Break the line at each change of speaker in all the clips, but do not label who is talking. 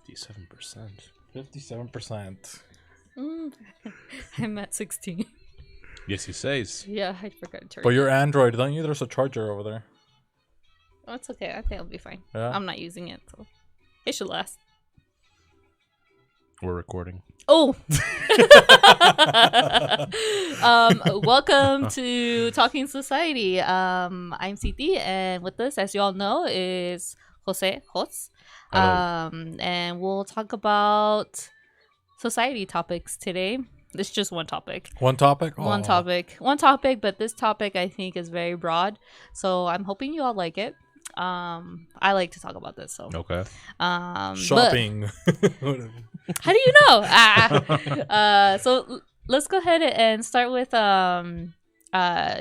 57%.
57%.
I'm at 16.
Yes, he says.
Yeah, I forgot to turn.
But your Android, don't you? There's a charger over there.
Oh, it's okay. I think it'll be fine.
Yeah.
I'm not using it, so it should last.
We're recording.
Oh. Welcome to Talking Society. I'm Ziti, and with us, as you all know, is Jose. And we'll talk about society topics today. It's just one topic.
One topic?
One topic, but this topic I think is very broad. So I'm hoping you all like it. I like to talk about this. So
Okay.
Shopping.
How do you know? So let's go ahead and start with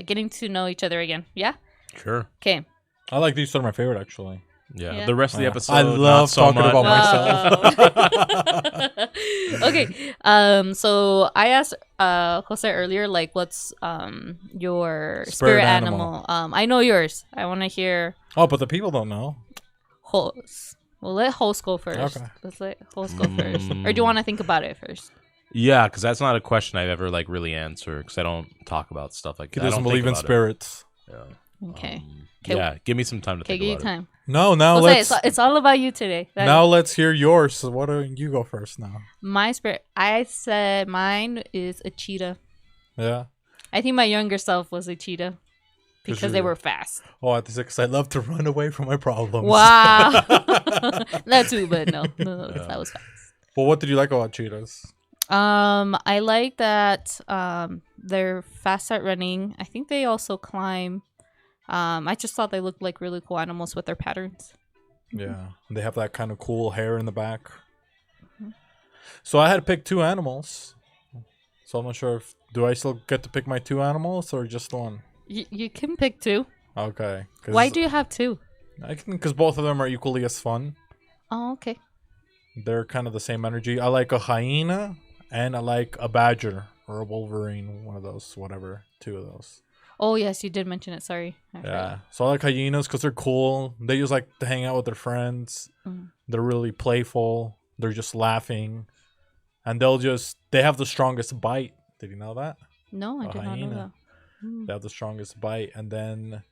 getting to know each other again. Yeah?
Sure.
Okay.
I like these. Are my favorite, actually.
Yeah. The rest of the episode,
I love talking about myself.
Okay. So I asked Jose earlier, like, what's your spirit animal? I know yours. I want to hear.
Oh, but the people don't know.
Jose. We'll let host go first.
Okay.
Let's let host go first. Or do you want to think about it first?
Yeah, because that's not a question I've ever really answered because I don't talk about stuff like
He
that. I
doesn't
don't
believe
think
in
about
spirits.
it. Yeah.
Okay.
Yeah, give me some time to
Okay,
think
give you
about it.
time.
No, now
Jose,
let's
it's all about you today.
now let's hear yours. So why don't you go first now?
My spirit, I said mine is a cheetah.
Yeah.
I think my younger self was a cheetah because they were fast.
Oh, because I love to run away from my problems.
Wow. That too, but no, that was fast.
Well, what did you like about cheetahs?
I like that they're fast at running. I think they also climb. I just thought they looked like really cool animals with their patterns.
Yeah, they have that kind of cool hair in the back. So I had to pick two animals. So I'm not sure if do I still get to pick my two animals or just one?
You can pick two.
Okay.
Why do you have two?
I can because both of them are equally as fun.
Oh, okay.
They're kind of the same energy. I like a hyena and I like a badger or a wolverine. One of those, whatever. Two of those.
Oh yes, you did mention it. Sorry.
Yeah. So I like hyenas because they're cool. They just like to hang out with their friends. They're really playful. They're just laughing. And they have the strongest bite. Did you know that?
No, I did not know that.
They have the strongest bite. And then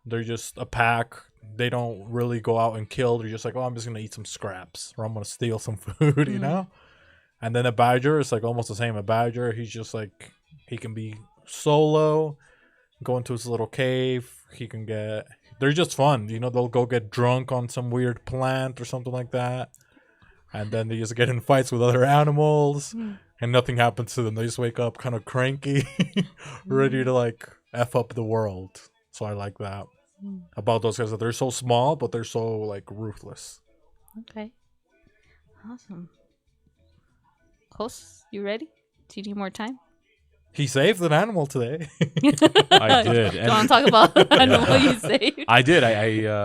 they're just a pack. They don't really go out and kill. They're just like, oh, I'm just going to eat some scraps. Or I'm going to steal some food, you know? And then a badger is like almost the same. A badger, he's just like, he can be solo. Go into his little cave. They're just fun. You know, they'll go get drunk on some weird plant or something like that. And then they just get in fights with other animals. And nothing happens to them. They just wake up kind of cranky. Ready to like F up the world. So I like that. About those guys. That they're so small, but they're so like ruthless.
Okay. Awesome. Host, you ready? Do you need more time?
He saved an animal today.
I did.
Do you want to talk about the animal you saved?
I did.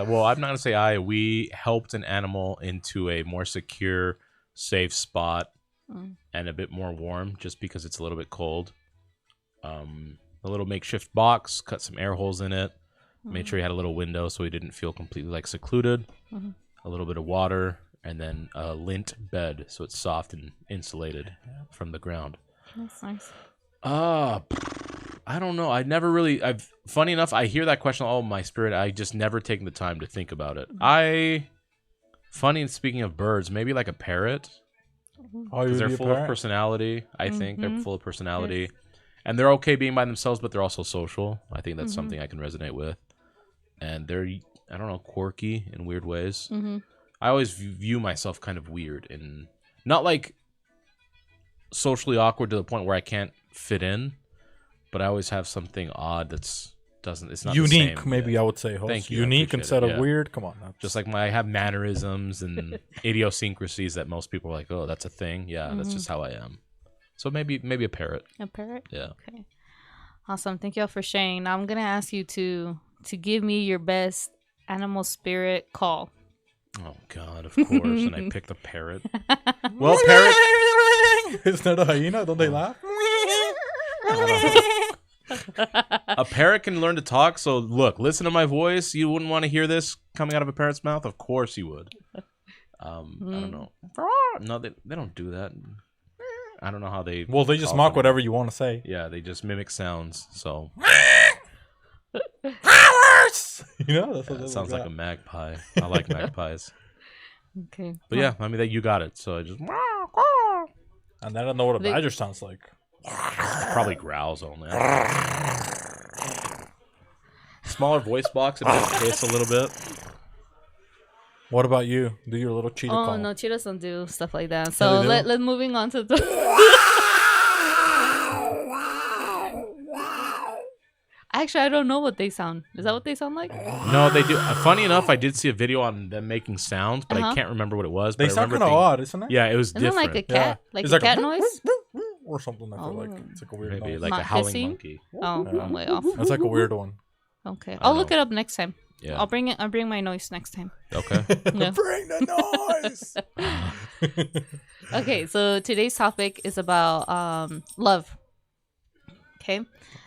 Well, I'm not going to say I. We helped an animal into a more secure, safe spot and a bit more warm just because it's a little bit cold. A little makeshift box, cut some air holes in it, made sure he had a little window so he didn't feel completely like secluded, a little bit of water, and then a lint bed so it's soft and insulated from the ground.
That's nice.
I don't know. Funny enough, I hear that question, oh, my spirit, I just never taken the time to think about it. Funny, and speaking of birds, maybe like a parrot.
Oh,
because they're full of personality, I think. They're full of personality. Yes. And they're okay being by themselves, but they're also social. I think that's something I can resonate with. And they're, I don't know, quirky in weird ways. I always view myself kind of weird and not like socially awkward to the point where I can't fit in, but I always have something odd it's not
unique.
The same.
Maybe I would say. Host.
Thank you.
Unique instead of weird. Come on,
just like I have mannerisms and idiosyncrasies that most people are like, oh, that's a thing. Yeah, that's just how I am. So maybe a parrot.
A parrot.
Yeah.
Okay. Awesome. Thank you all for sharing. Now I'm gonna ask you to give me your best animal spirit call.
Oh God, of course. And I picked a parrot. Well, parrot.
Isn't that a hyena? Don't they laugh?
A parrot can learn to talk. So look, listen to my voice. You wouldn't want to hear this coming out of a parrot's mouth? Of course you would. I don't know. No, they don't do that. I don't know how they.
Well, they just
call
mock
them.
whatever you want to say.
Yeah, they just mimic sounds. So
You know, that's what
that
they
sounds like
that.
a magpie. I like magpies.
Okay.
But yeah, I mean that you got it. So I just
And I don't know what a
They-
badger sounds like.
probably growls only. Smaller voice box, it might hiss a little bit.
What about you? Do your little cheetah
Oh
call.
no, cheetahs don't do stuff like that.
they
So
do?
let's moving on to the. Actually, I don't know what they sound. Is that what they sound like?
No, they do. Funny enough, I did see a video on them making sounds, but I
Uh-huh.
can't remember what it was.
They
but I
sound
remember
kind of
thinking-
odd, isn't it?
Yeah, it was
Isn't it
different.
like a cat? Like
It's
a
like
cat
a
noise?
or something. I feel like
Oh.
it's like a weird
Maybe
noise.
like
Not
a howling
hissing?
monkey.
Oh,
Yeah.
I'm way off.
It's like a weird one.
Okay,
I
I'll
don't
look
know.
it up next time.
Yeah.
I'll bring my noise next time.
Okay.
Yeah.
Bring the noise.
Okay, so today's topic is about love. Okay,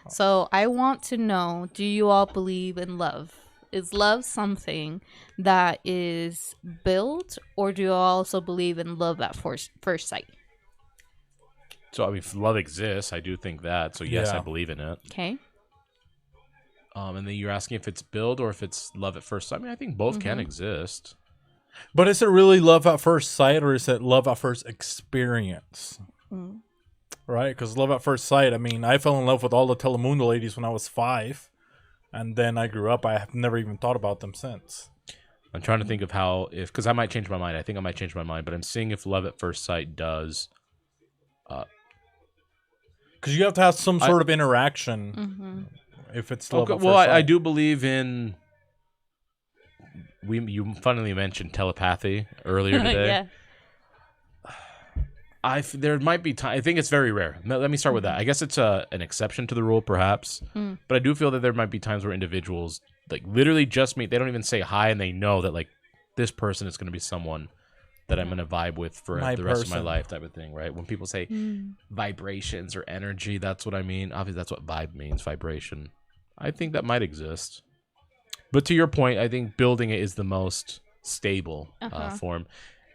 so I want to know: do you all believe in love? Is love something that is built, or do you also believe in love at first sight?
So I mean, if love exists, I do think that. So yes,
Yeah.
I believe in it.
Okay.
And then you're asking if it's build or if it's love at first sight. I mean, I think both can exist.
But is it really love at first sight, or is it love at first experience?
Mm.
Right? Because love at first sight, I mean, I fell in love with all the Telemundo ladies when I was 5. And then I grew up. I have never even thought about them since.
I'm trying to think of how, because I might change my mind. I think I might change my mind, but I'm seeing if love at first sight does.
Because you have to have some sort of interaction
Mm-hmm.
if it's love
Okay,
at
well,
first sight.
I do believe in. You funnily mentioned telepathy earlier today.
Yeah.
There might be time. I think it's very rare. Let me start with that. I guess it's an exception to the rule, perhaps.
Mm.
But I do feel that there might be times where individuals like literally just meet. They don't even say hi, and they know that like this person is going to be someone that I'm going to vibe with for
My
the rest of my
person.
life, type of thing, right? When people say vibrations or energy, that's what I mean. Obviously, that's what vibe means, vibration. I think that might exist. But to your point, I think building it is the most stable form.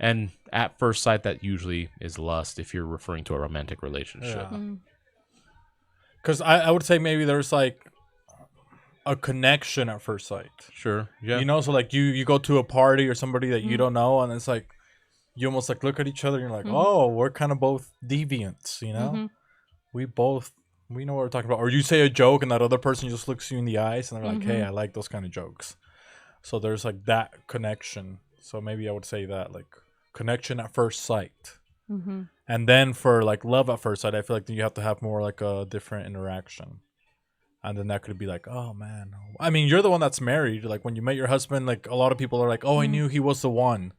And at first sight, that usually is lust if you're referring to a romantic relationship.
Yeah.
Mm.
Because I would say maybe there's like a connection at first sight.
Sure. Yeah.
You know, so like you go to a party or somebody that you don't know, and it's like you almost like look at each other and you're like, oh, we're kind of both deviants, you know? We know what we're talking about. Or you say a joke and that other person just looks you in the eyes and they're like, hey, I like those kind of jokes. So there's like that connection. So maybe I would say that like connection at first sight.
Mm-hmm.
And then for like love at first sight, I feel like you have to have more like a different interaction. And then that could be like, oh man. I mean, you're the one that's married. Like when you met your husband, like a lot of people are like, oh, I knew he was the one.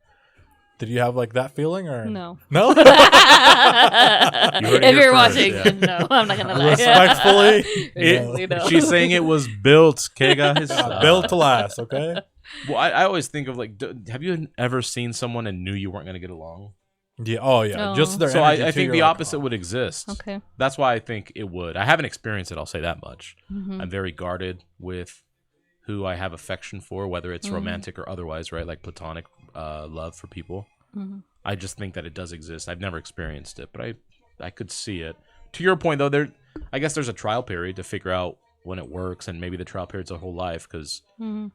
Did you have like that feeling or
No.
No?
heard it
If
here
you're
first,
watching,
yeah.
no, I'm not gonna lie.
Respectfully,
Really, no.
She's saying it was built, okay, guys?
built to last. Okay.
Well, I always think of like, have you ever seen someone and knew you weren't going to get along?
Yeah. Oh yeah.
No.
Just their
So
energy
I
too,
think
you're
the
like,
opposite
oh.
would exist.
Okay.
That's why I think it would. I haven't experienced it, I'll say that much.
Mm-hmm.
I'm very guarded with who I have affection for, whether it's romantic or otherwise, right? Like platonic love for people.
Mm-hmm.
I just think that it does exist. I've never experienced it, but I could see it. To your point, though, I guess there's a trial period to figure out when it works, and maybe the trial period's a whole life, because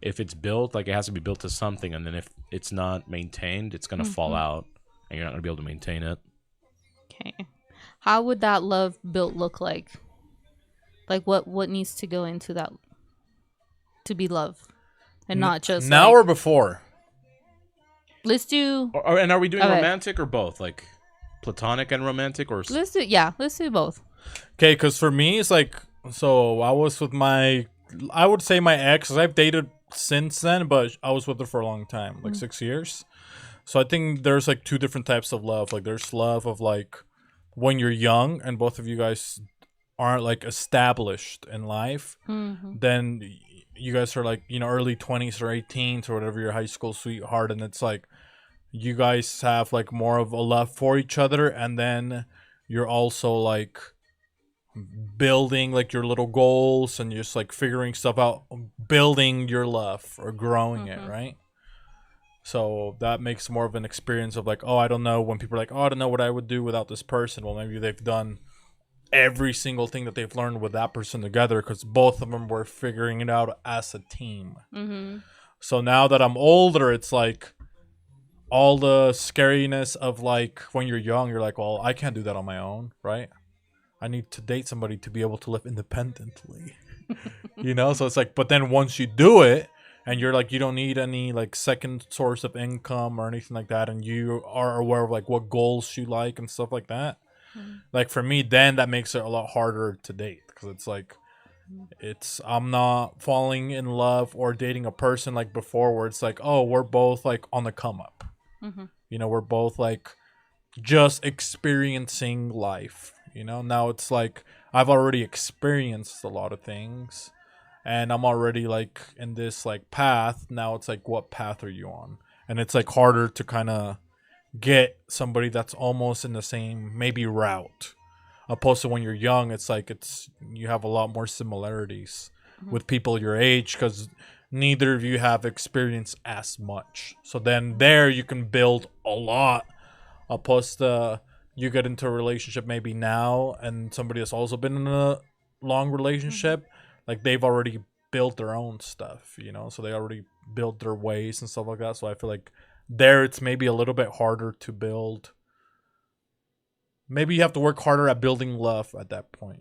if it's built, like it has to be built to something, and then if it's not maintained, it's going to fall out, and you're not going to be able to maintain it.
Okay. How would that love built look like? Like what needs to go into that to be love, and not just
now
like,
or before.
let's do
And are we doing
Okay.
romantic or both? Like platonic and romantic, or
let's do both.
Okay, because for me, it's like, so I was with I would say my ex, 'cause I've dated since then, but I was with her for a long time, like 6 years. So I think there's like two different types of love. Like there's love of like when you're young and both of you guys aren't like established in life, then you guys are like, you know, early 20s or 18s or whatever, your high school sweetheart, and it's like you guys have like more of a love for each other, and then you're also like building like your little goals and just like figuring stuff out, building your love or growing it, right? So that makes more of an experience of like, oh, I don't know, when people are like, oh, I don't know what I would do without this person. Well, maybe they've done every single thing that they've learned with that person together because both of them were figuring it out as a team.
Mm-hmm.
So now that I'm older, it's like all the scariness of like when you're young, you're like, well, I can't do that on my own, right? I need to date somebody to be able to live independently. So it's like, but then once you do it and you're like, you don't need any like second source of income or anything like that, and you are aware of like what goals you like and stuff like that, like for me, then that makes it a lot harder to date because it's like, I'm not falling in love or dating a person like before where it's like, oh, we're both like on the come up.
Mm-hmm.
We're both like just experiencing life. Now it's like I've already experienced a lot of things and I'm already like in this like path. Now it's like, what path are you on? And it's like harder to kind of get somebody that's almost in the same maybe route. Opposed to when you're young, it's like you have a lot more similarities with people your age because neither of you have experienced as much. So then there you can build a lot. Opposed to you get into a relationship maybe now and somebody has also been in a long relationship, like they've already built their own stuff, so they already built their ways and stuff like that. So I feel like there it's maybe a little bit harder to build. Maybe you have to work harder at building love at that point,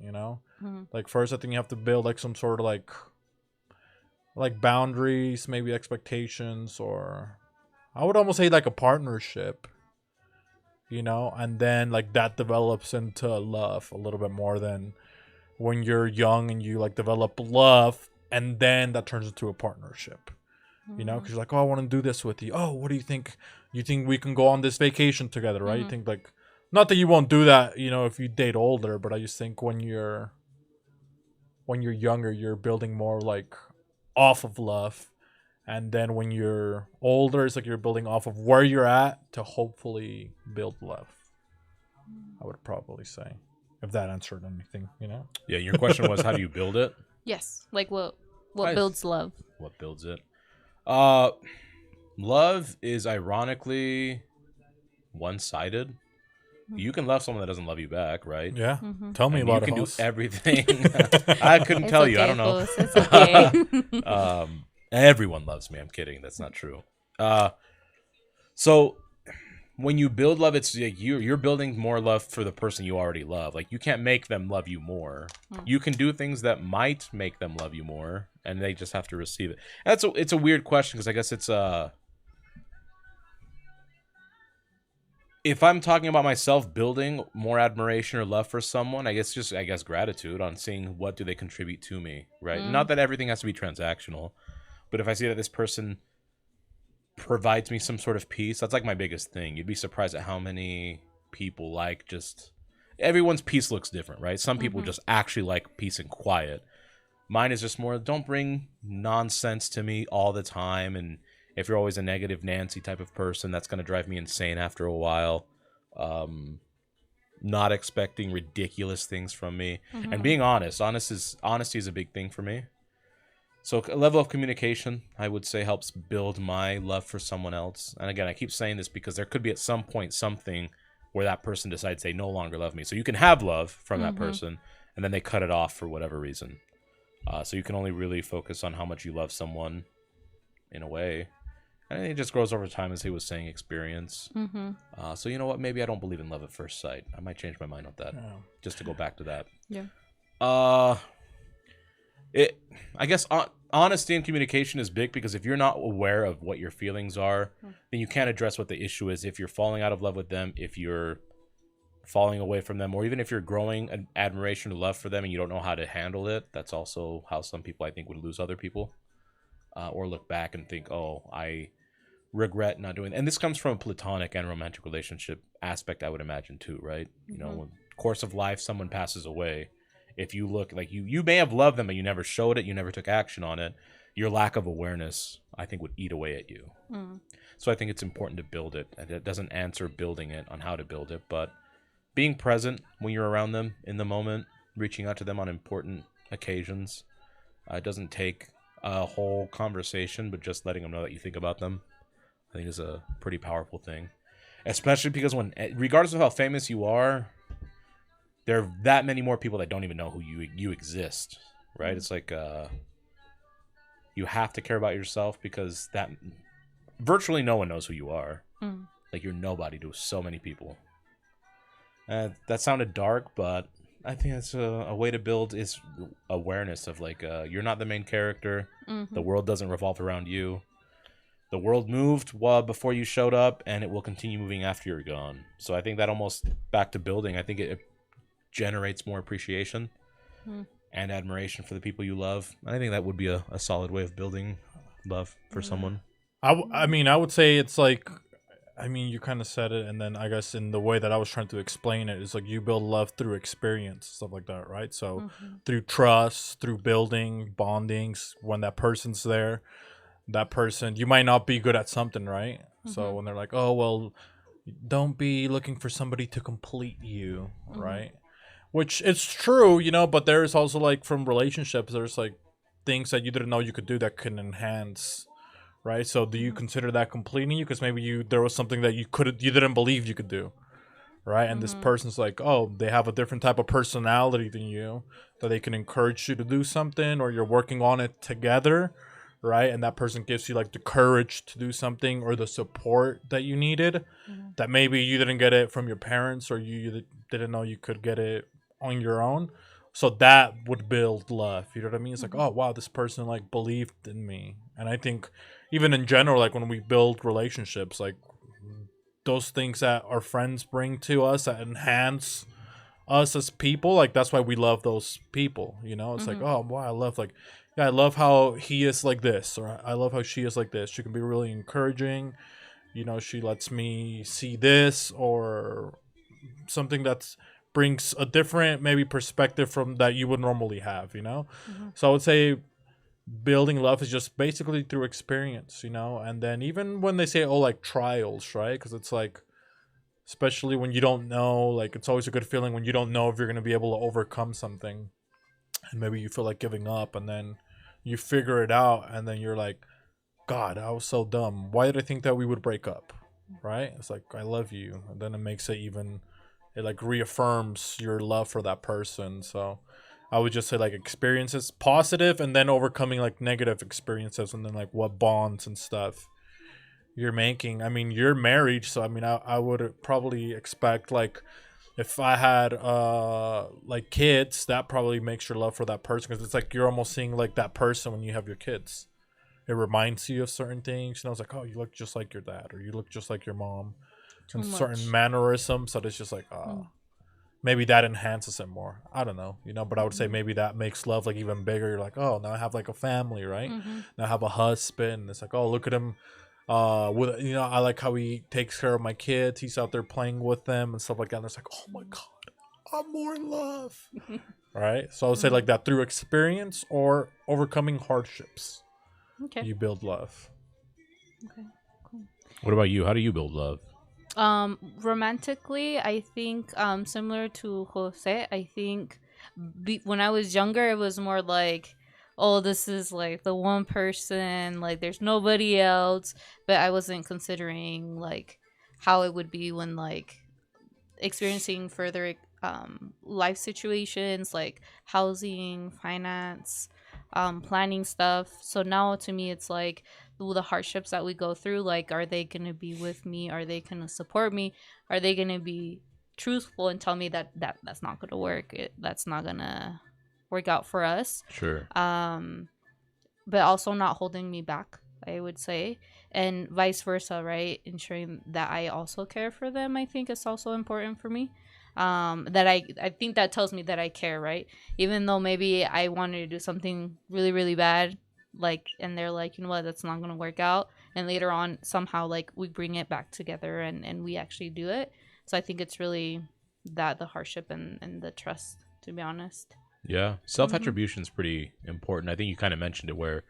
Like first I think you have to build like some sort of like boundaries, maybe expectations, or I would almost say like a partnership, and then like that develops into love a little bit more than when you're young and you like develop love and then that turns into a partnership, because you're like, oh, I want to do this with you. Oh, what do you think? You think we can go on this vacation together, right? You think like, not that you won't do that, if you date older, but I just think when you're younger, you're building more like off of love. And then when you're older, it's like you're building off of where you're at to hopefully build love. I would probably say, if that answered anything,
Yeah, your question was, how do you build it?
Yes. Like what builds love?
What builds it? Love is ironically one-sided. You can love someone that doesn't love you back, right?
Yeah. Tell me about it.
You can do everything. I couldn't tell you. I don't know.
It's okay.
Everyone loves me. I'm kidding. That's not true. So when you build love, it's like you're building more love for the person you already love. Like you can't make them love you more. You can do things that might make them love you more, and they just have to receive it. It's a weird question because I guess it's if I'm talking about myself building more admiration or love for someone, I guess gratitude on seeing what do they contribute to me, right? Not that everything has to be transactional, but if I see that this person provides me some sort of peace, that's like my biggest thing. You'd be surprised at how many people like just everyone's peace looks different, right? Some people just actually like peace and quiet. Mine is just more, don't bring nonsense to me all the time. And if you're always a negative Nancy type of person, that's going to drive me insane after a while. Not expecting ridiculous things from me. And being honest. Honesty is a big thing for me. So a level of communication, I would say, helps build my love for someone else. And again, I keep saying this because there could be at some point something where that person decides they no longer love me. So you can have love from that person, and then they cut it off for whatever reason. So you can only really focus on how much you love someone in a way. And I think it just grows over time, as he was saying, experience. So you know what? Maybe I don't believe in love at first sight. I might change my mind on that, just to go back to that.
Yeah.
I guess honesty and communication is big because if you're not aware of what your feelings are, then you can't address what the issue is. If you're falling out of love with them, if you're falling away from them, or even if you're growing an admiration or love for them and you don't know how to handle it, that's also how some people, I think, would lose other people, or look back and think, oh, I regret not doing that. And this comes from a platonic and romantic relationship aspect, I would imagine, too, right? You know, in the course of life, someone passes away. If you look like you may have loved them, but you never showed it, you never took action on it, your lack of awareness, I think, would eat away at you. So I think it's important to build it. And it doesn't answer building it on how to build it, but being present when you're around them in the moment, reaching out to them on important occasions. It doesn't take a whole conversation, but just letting them know that you think about them. I think is a pretty powerful thing, especially because regardless of how famous you are, there are that many more people that don't even know who you exist, right? It's like you have to care about yourself because that virtually no one knows who you are. Like you're nobody to so many people. That sounded dark, but I think that's a way to build is awareness of like you're not the main character. The world doesn't revolve around you. The world moved before you showed up, and it will continue moving after you're gone. So I think that almost back to building. I think it generates more appreciation and admiration for the people you love. I think that would be a solid way of building love for someone.
I mean, I would say it's like, I mean, you kind of said it, and then I guess in the way that I was trying to explain it is like you build love through experience, stuff like that, right? So through trust, through building bondings, when that person's there, that person, you might not be good at something, right? So when they're like, oh, well, don't be looking for somebody to complete you, right? Which it's true, you know, but there's also like from relationships, there's like things that you didn't know you could do that can enhance, right? So do you consider that completing you? Because maybe there was something that you didn't believe you could do, right? And this person's like, oh, they have a different type of personality than you, that they can encourage you to do something, or you're working on it together, right? And that person gives you like the courage to do something or the support that you needed, that maybe you didn't get it from your parents, or you didn't know you could get it on your own. So that would build love. You know what I mean? It's like, oh wow, this person like believed in me. And I think even in general, like when we build relationships, like those things that our friends bring to us that enhance us as people, like that's why we love those people. You know, it's like, oh wow, I love like, yeah, I love how he is like this, or I love how she is like this. She can be really encouraging. You know, she lets me see this or something that's brings a different maybe perspective from that you would normally have, you know? So I would say building love is just basically through experience, you know? And then even when they say, oh, like trials, right? Because it's like, especially when you don't know, like it's always a good feeling when you don't know if you're going to be able to overcome something. And maybe you feel like giving up, and then you figure it out, and then you're like, God, I was so dumb. Why did I think that we would break up? Right? It's like, I love you. And then it makes it even, it like reaffirms your love for that person. So I would just say like experiences, positive, and then overcoming like negative experiences, and then like what bonds and stuff you're making. I mean, you're married, so I mean, I would probably expect like, if I had like kids, that probably makes your love for that person, because it's like you're almost seeing like that person when you have your kids. It reminds you of certain things. You know, it's like, oh, you look just like your dad, or you look just like your mom, and certain mannerisms. So it's just like, maybe that enhances it more. I don't know, you know, but I would say maybe that makes love like even bigger. You're like, oh, now I have like a family, right? Now I have a husband. It's like, oh, look at him. With, you know, I like how he takes care of my kids. He's out there playing with them and stuff like that. And it's like, oh my god, I'm more in love. Right? So I would say like that through experience or overcoming hardships.
Okay.
You build love.
Okay. Cool.
What about you? How do you build love?
Romantically, I think similar to Jose, I think when I was younger, it was more like, oh, this is like the one person, like there's nobody else, but I wasn't considering like how it would be when like experiencing further life situations like housing, finance, planning stuff. So now to me it's like the hardships that we go through, like are they going to be with me, are they going to support me, are they going to be truthful and tell me that's not going to work, that's not going to work out for us.
Sure.
But also not holding me back, I would say, and vice versa, right? Ensuring that I also care for them, I think is also important for me. That I think that tells me that I care, right? Even though maybe I wanted to do something really, really bad, like, and they're like, you know what, that's not going to work out. And later on, somehow, like, we bring it back together and we actually do it. So I think it's really that the hardship and the trust, to be honest.
Yeah. Self-attribution is pretty important. I think you kind of mentioned it where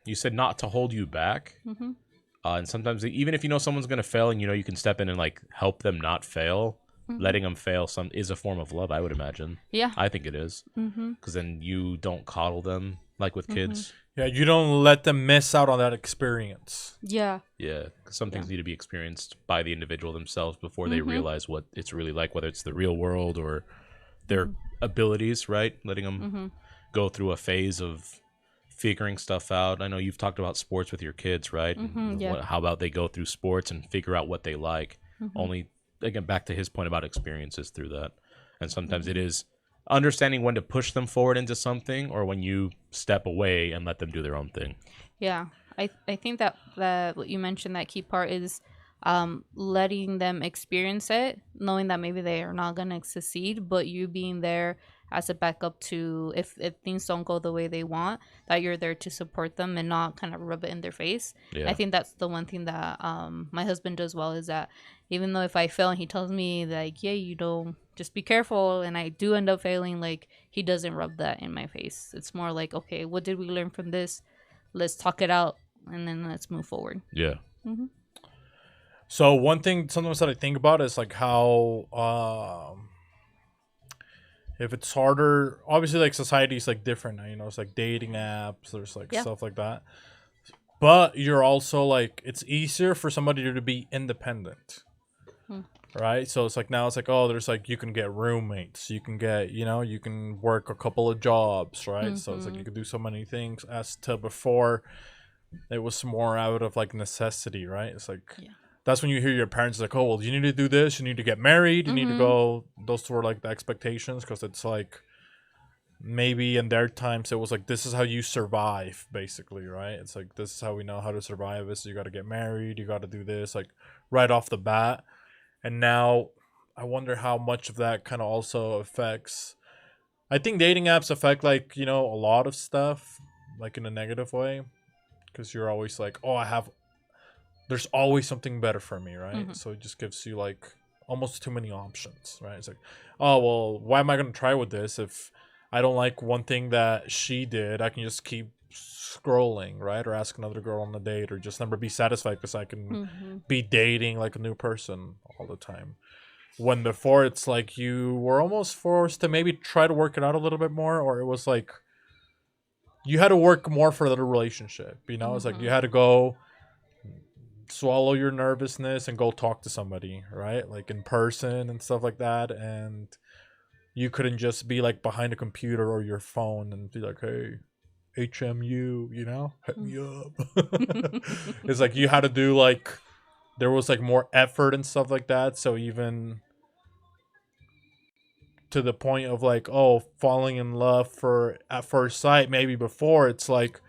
you said not to hold you back. And sometimes even if you know someone's going to fail and you know you can step in and like help them not fail, letting them fail is a form of love, I would imagine.
Yeah.
I think it is. Because then you don't coddle them like with kids.
Yeah, you don't let them miss out on that experience.
Yeah.
Yeah, 'cause some things
Yeah.
need to be experienced by the individual themselves before they
Mm-hmm.
realize what it's really like, whether it's the real world or their
Mm-hmm.
abilities, right? Letting them
Mm-hmm.
go through a phase of figuring stuff out. I know you've talked about sports with your kids, right?
Mm-hmm.
And
Yeah.
how about they go through sports and figure out what they like?
Mm-hmm.
Only, again, back to his point about experiences through that. And sometimes it
Mm-hmm.
is understanding when to push them forward into something or when you step away and let them do their own thing.
Yeah, I think that what you mentioned, that key part is letting them experience it, knowing that maybe they are not gonna succeed, but you being there as a backup to, if things don't go the way they want, that you're there to support them and not kind of rub it in their face. I
Yeah.
think that's the one thing that my husband does well, is that even though if I fail and he tells me like, yeah, you know, just be careful, and I do end up failing, like he doesn't rub that in my face. It's more like, okay, what did we learn from this? Let's talk it out, and then let's move forward.
Yeah.
Mm-hmm.
So one thing sometimes that I think about is like how if it's harder, obviously like society is like different now, you know, it's like dating apps, there's like
Yeah.
stuff like that. But you're also like, it's easier for somebody to be independent.
Hmm.
Right? So it's like now it's like, oh, there's like, you can get roommates, you can get, you know, you can work a couple of jobs, right? So it's like you
Mm-hmm.
can do so many things, as to before it was more out of like necessity, right? It's like
Yeah.
that's when you hear your parents like, oh, well, you need to do this, you need to get married, you need to
Mm-hmm.
go. Those were like the expectations, because it's like maybe in their times it was like, this is how you survive, basically, right? It's like, this is how we know how to survive. Is you got to get married, you got to do this, like right off the bat. And now I wonder how much of that kind of also affects. I think dating apps affect, like, you know, a lot of stuff, like in a negative way, because you're always like, oh, there's always something better for me, right?
Mm-hmm.
So it just gives you like almost too many options, right? It's like, oh, well, why am I going to try with this if I don't like one thing that she did? I can just keep scrolling, right? Or ask another girl on a date, or just never be satisfied because I can
Mm-hmm.
be dating like a new person all the time. When before it's like you were almost forced to maybe try to work it out a little bit more, or it was like you had to work more for the relationship, you know? It's like you
Mm-hmm.
had to go swallow your nervousness and go talk to somebody, right? Like in person and stuff like that. And you couldn't just be like behind a computer or your phone and be like, hey, HMU, you know, hit me up. It's like you had to do like, there was like more effort and stuff like that. So even to the point of like, oh, falling in love for at first sight, maybe before, it's like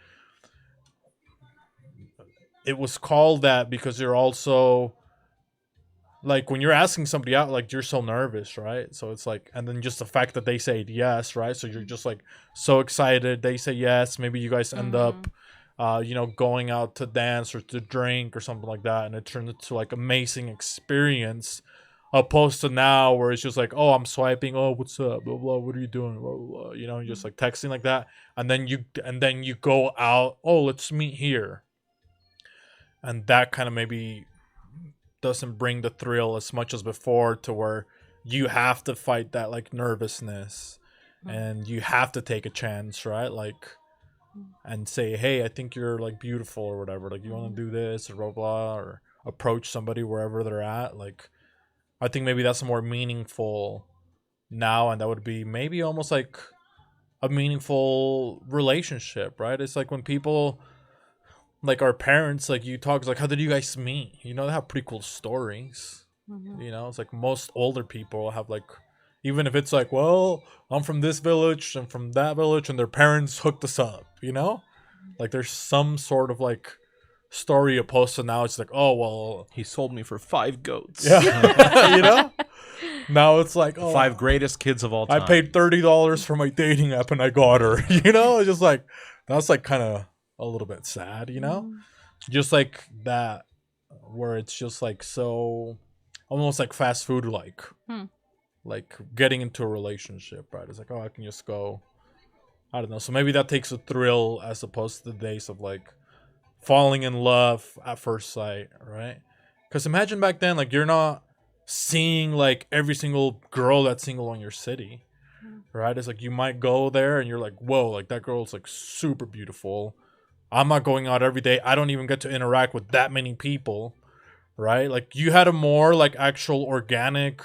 it was called that because you're also like, when you're asking somebody out, like you're so nervous, right? So it's like, and then just the fact that they say yes, right? So you're just like so excited, they say yes, maybe you guys end
Mm-hmm.
up you know, going out to dance or to drink or something like that, and it turns into like amazing experience, opposed to now where it's just like, oh, I'm swiping, oh, what's up, blah blah, what are you doing, blah blah, blah. You know, just like texting like that, and then you go out, oh, let's meet here, and that kind of maybe doesn't bring the thrill as much as before, to where you have to fight that like nervousness, and you have to take a chance, right? Like, and say, hey, I think you're like beautiful or whatever, like you want to do this or blah blah, or approach somebody wherever they're at. Like, I think maybe that's more meaningful now, and that would be maybe almost like a meaningful relationship, right? It's like when people, like our parents, like you talk, it's like, how did you guys meet? You know, they have pretty cool stories.
Mm-hmm.
You know, it's like most older people have like, even if it's like, well, I'm from this village and from that village, and their parents hooked us up. You know, like there's some sort of like story opposed to now. It's like, oh well,
He sold me for 5 goats.
yeah, you know. Now it's like,
The
oh,
5 greatest kids of all
I
time.
paid $30 for my dating app and I got her. You know, it's just like, that's like kind of a little bit sad. You know, just like that, where it's just like so almost like fast food,
Hmm.
like getting into a relationship, right? It's like, oh, I can just go, I don't know. So maybe that takes a thrill as opposed to the days of like falling in love at first sight, right? Because imagine back then, like you're not seeing like every single girl that's single in your city, right? It's like you might go there and you're like, whoa, like that girl's like super beautiful. I'm not going out every day. I don't even get to interact with that many people, right? Like you had a more like actual organic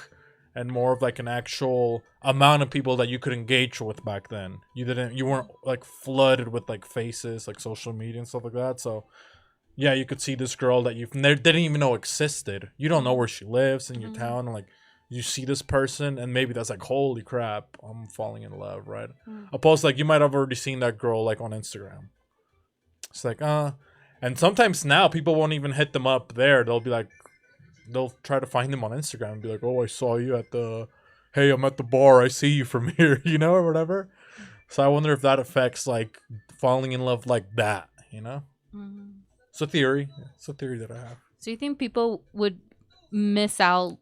and more of like an actual amount of people that you could engage with back then. You weren't like flooded with like faces, like social media and stuff like that. So yeah, you could see this girl that you didn't even know existed. You don't know where she lives in your town, and like you see this person, and maybe that's like, holy crap, I'm falling in love, right? Opposed to, like, you might have already seen that girl like on Instagram. It's like, and sometimes now people won't even hit them up there. They'll be like, they'll try to find them on Instagram and be like, oh, I saw you at the, hey, I'm at the bar, I see you from here, you know, or whatever. So I wonder if that affects like falling in love like that, you know? It's a theory. It's a theory that I have.
So you think people would miss out,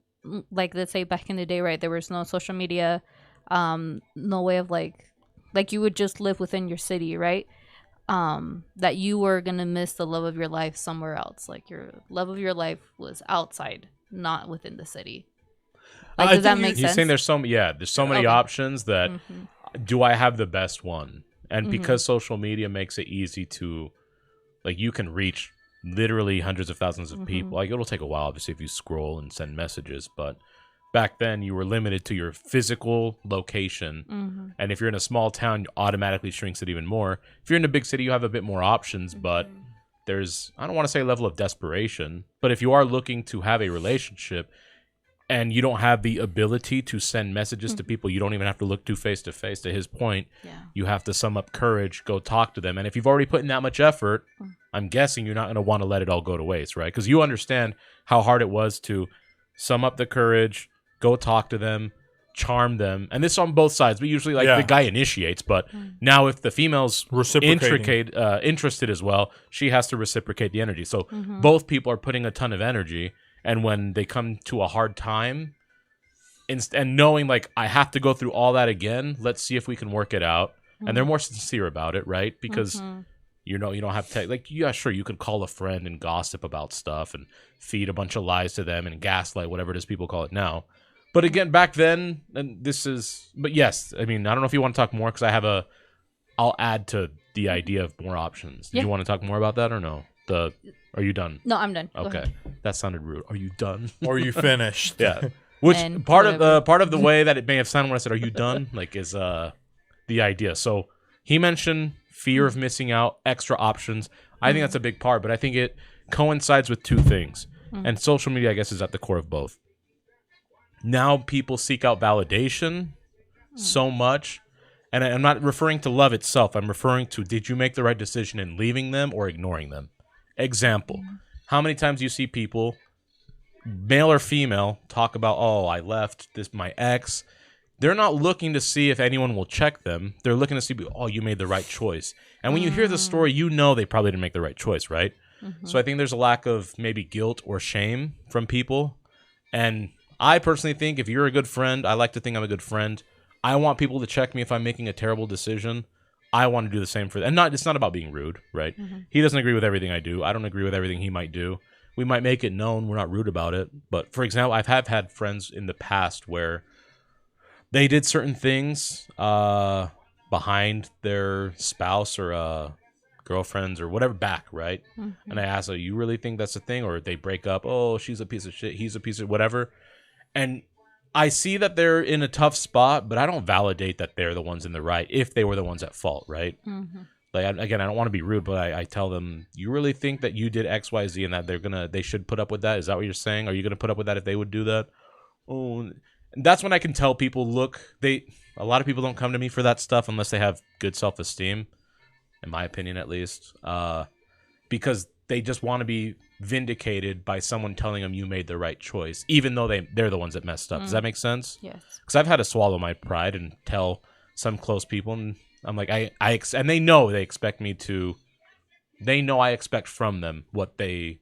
like, let's say back in the day, right? There was no social media, no way of like you would just live within your city, right? That you were gonna miss the love of your life somewhere else. Like your love of your life was outside, not within the city. Like, does that make sense?
He's saying there's so many options that do I have the best one? And because social media makes it easy to, like, you can reach literally hundreds of thousands of people. Like, it'll take a while, obviously, if you scroll and send messages, but back then you were limited to your physical location. And if you're in a small town, it automatically shrinks it even more. If you're in a big city, you have a bit more options, but there's, I don't want to say a level of desperation, but if you are looking to have a relationship and you don't have the ability to send messages to people, you don't even have to look to face. To his point, you have to sum up courage, go talk to them. And if you've already put in that much effort, I'm guessing you're not going to want to let it all go to waste, right? Because you understand how hard it was to sum up the courage, go talk to them, charm them. And this is on both sides, but usually like the guy initiates. But now if the female's interested as well, she has to reciprocate the energy. So both people are putting a ton of energy. And when they come to a hard time, and knowing like I have to go through all that again, let's see if we can work it out. And they're more sincere about it, right? Because you know you don't have to like, yeah, sure, you could call a friend and gossip about stuff and feed a bunch of lies to them and gaslight, whatever it is people call it now. But again, back then, and this is, but yes, I mean, I don't know if you want to talk more because I'll add to the idea of more options. Do you want to talk more about that or no? Are you done?
No, I'm done.
Okay, that sounded rude. Are you done?
Or are you finished?
Yeah. Which part of the way that it may have sounded when I said "Are you done?" like is the idea. So he mentioned fear of missing out, extra options. I think that's a big part, but I think it coincides with two things, and social media, I guess, is at the core of both. Now people seek out validation so much, and I'm not referring to love itself. I'm referring to, did you make the right decision in leaving them or ignoring them? Example, how many times do you see people, male or female, talk about, oh, I left my ex. They're not looking to see if anyone will check them. They're looking to see, oh, you made the right choice. And when you hear the story, you know they probably didn't make the right choice, right? So I think there's a lack of maybe guilt or shame from people. And I personally think if you're a good friend, I like to think I'm a good friend. I want people to check me if I'm making a terrible decision. I want to do the same for them. And it's not about being rude, right? He doesn't agree with everything I do. I don't agree with everything he might do. We might make it known we're not rude about it. But for example, I have had friends in the past where they did certain things behind their spouse or girlfriends or whatever back, right? And I asked, you really think that's a thing? Or they break up, oh, she's a piece of shit, he's a piece of whatever. And I see that they're in a tough spot, but I don't validate that they're the ones in the right if they were the ones at fault, right? Like, again, I don't want to be rude, but I tell them, you really think that you did X, Y, Z and that they should put up with that? Is that what you're saying? Are you going to put up with that if they would do that? Oh, and that's when I can tell people, look, a lot of people don't come to me for that stuff unless they have good self-esteem, in my opinion at least, because they just want to be vindicated by someone telling them you made the right choice, even though they're the ones that messed up. Does that make sense?
Yes.
Because I've had to swallow my pride and tell some close people, and I'm like, and they know they expect me to. They know I expect from them what the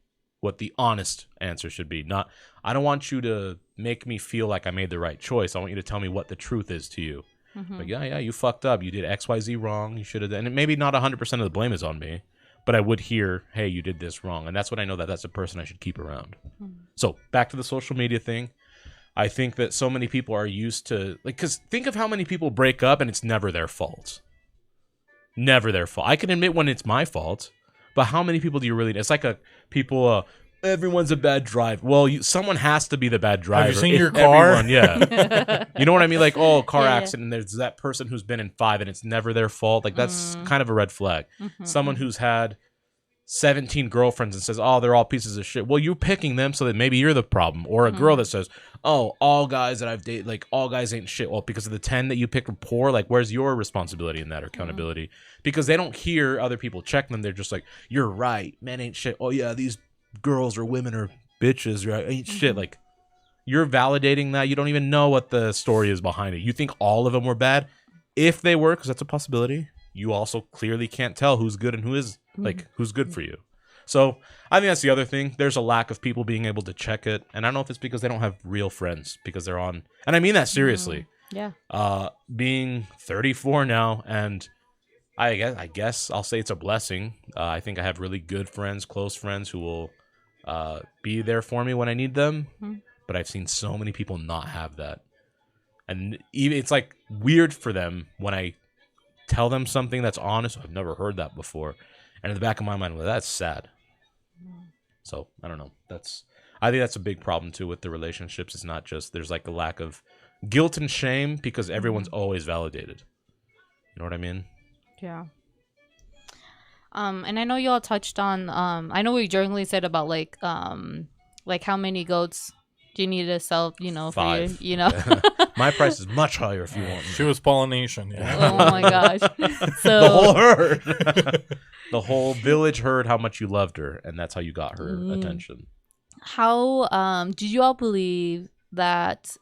honest answer should be. Not, I don't want you to make me feel like I made the right choice. I want you to tell me what the truth is to you. Like, yeah, you fucked up. You did X, Y, Z wrong. You should have done. And maybe not 100% of the blame is on me. But I would hear, hey, you did this wrong. And that's when I know that that's a person I should keep around. So back to the social media thing. I think that so many people are used to, like, because think of how many people break up and it's never their fault. Never their fault. I can admit when it's my fault. But how many people do you really? It's like everyone's a bad driver. Well, someone has to be the bad driver.
Have you seen your car?
Yeah. You know what I mean? Like, car
Yeah.
accident. And there's that person who's been in 5 and it's never their fault. Like, that's kind of a red flag. Someone who's had 17 girlfriends and says, oh, they're all pieces of shit. Well, you're picking them so that maybe you're the problem. Or a girl that says, oh, all guys that I've dated, like, all guys ain't shit. Well, because of the 10 that you picked were poor, like, where's your responsibility in that or accountability? Because they don't hear other people check them. They're just like, you're right. Men ain't shit. Oh, yeah, these girls or women are bitches. Right? Ain't shit. Like, you're validating that. You don't even know what the story is behind it. You think all of them were bad? If they were, because that's a possibility, you also clearly can't tell who's good and who is, like, who's good for you. So I think that's the other thing. There's a lack of people being able to check it. And I don't know if it's because they don't have real friends, because they're on, and I mean that seriously.
Yeah.
Being 34 now, and I guess I'll say it's a blessing. I think I have really good friends, close friends who will be there for me when I need them. But I've seen so many people not have that. And even it's like weird for them when I tell them something that's honest. I've never heard that before. And in the back of my mind, well, that's sad. So I don't know. I think that's a big problem too with the relationships. It's not just, there's like a lack of guilt and shame because everyone's always validated. You know what I mean?
Yeah. And I know y'all touched on, I know we jokingly said about like how many goats do you need to sell, for
5.
you know?
My price is much higher if you want me.
She was Polynesian. Yeah.
Oh my gosh.
The
So
whole herd. The whole village heard how much you loved her, and that's how you got her attention.
how do you all believe that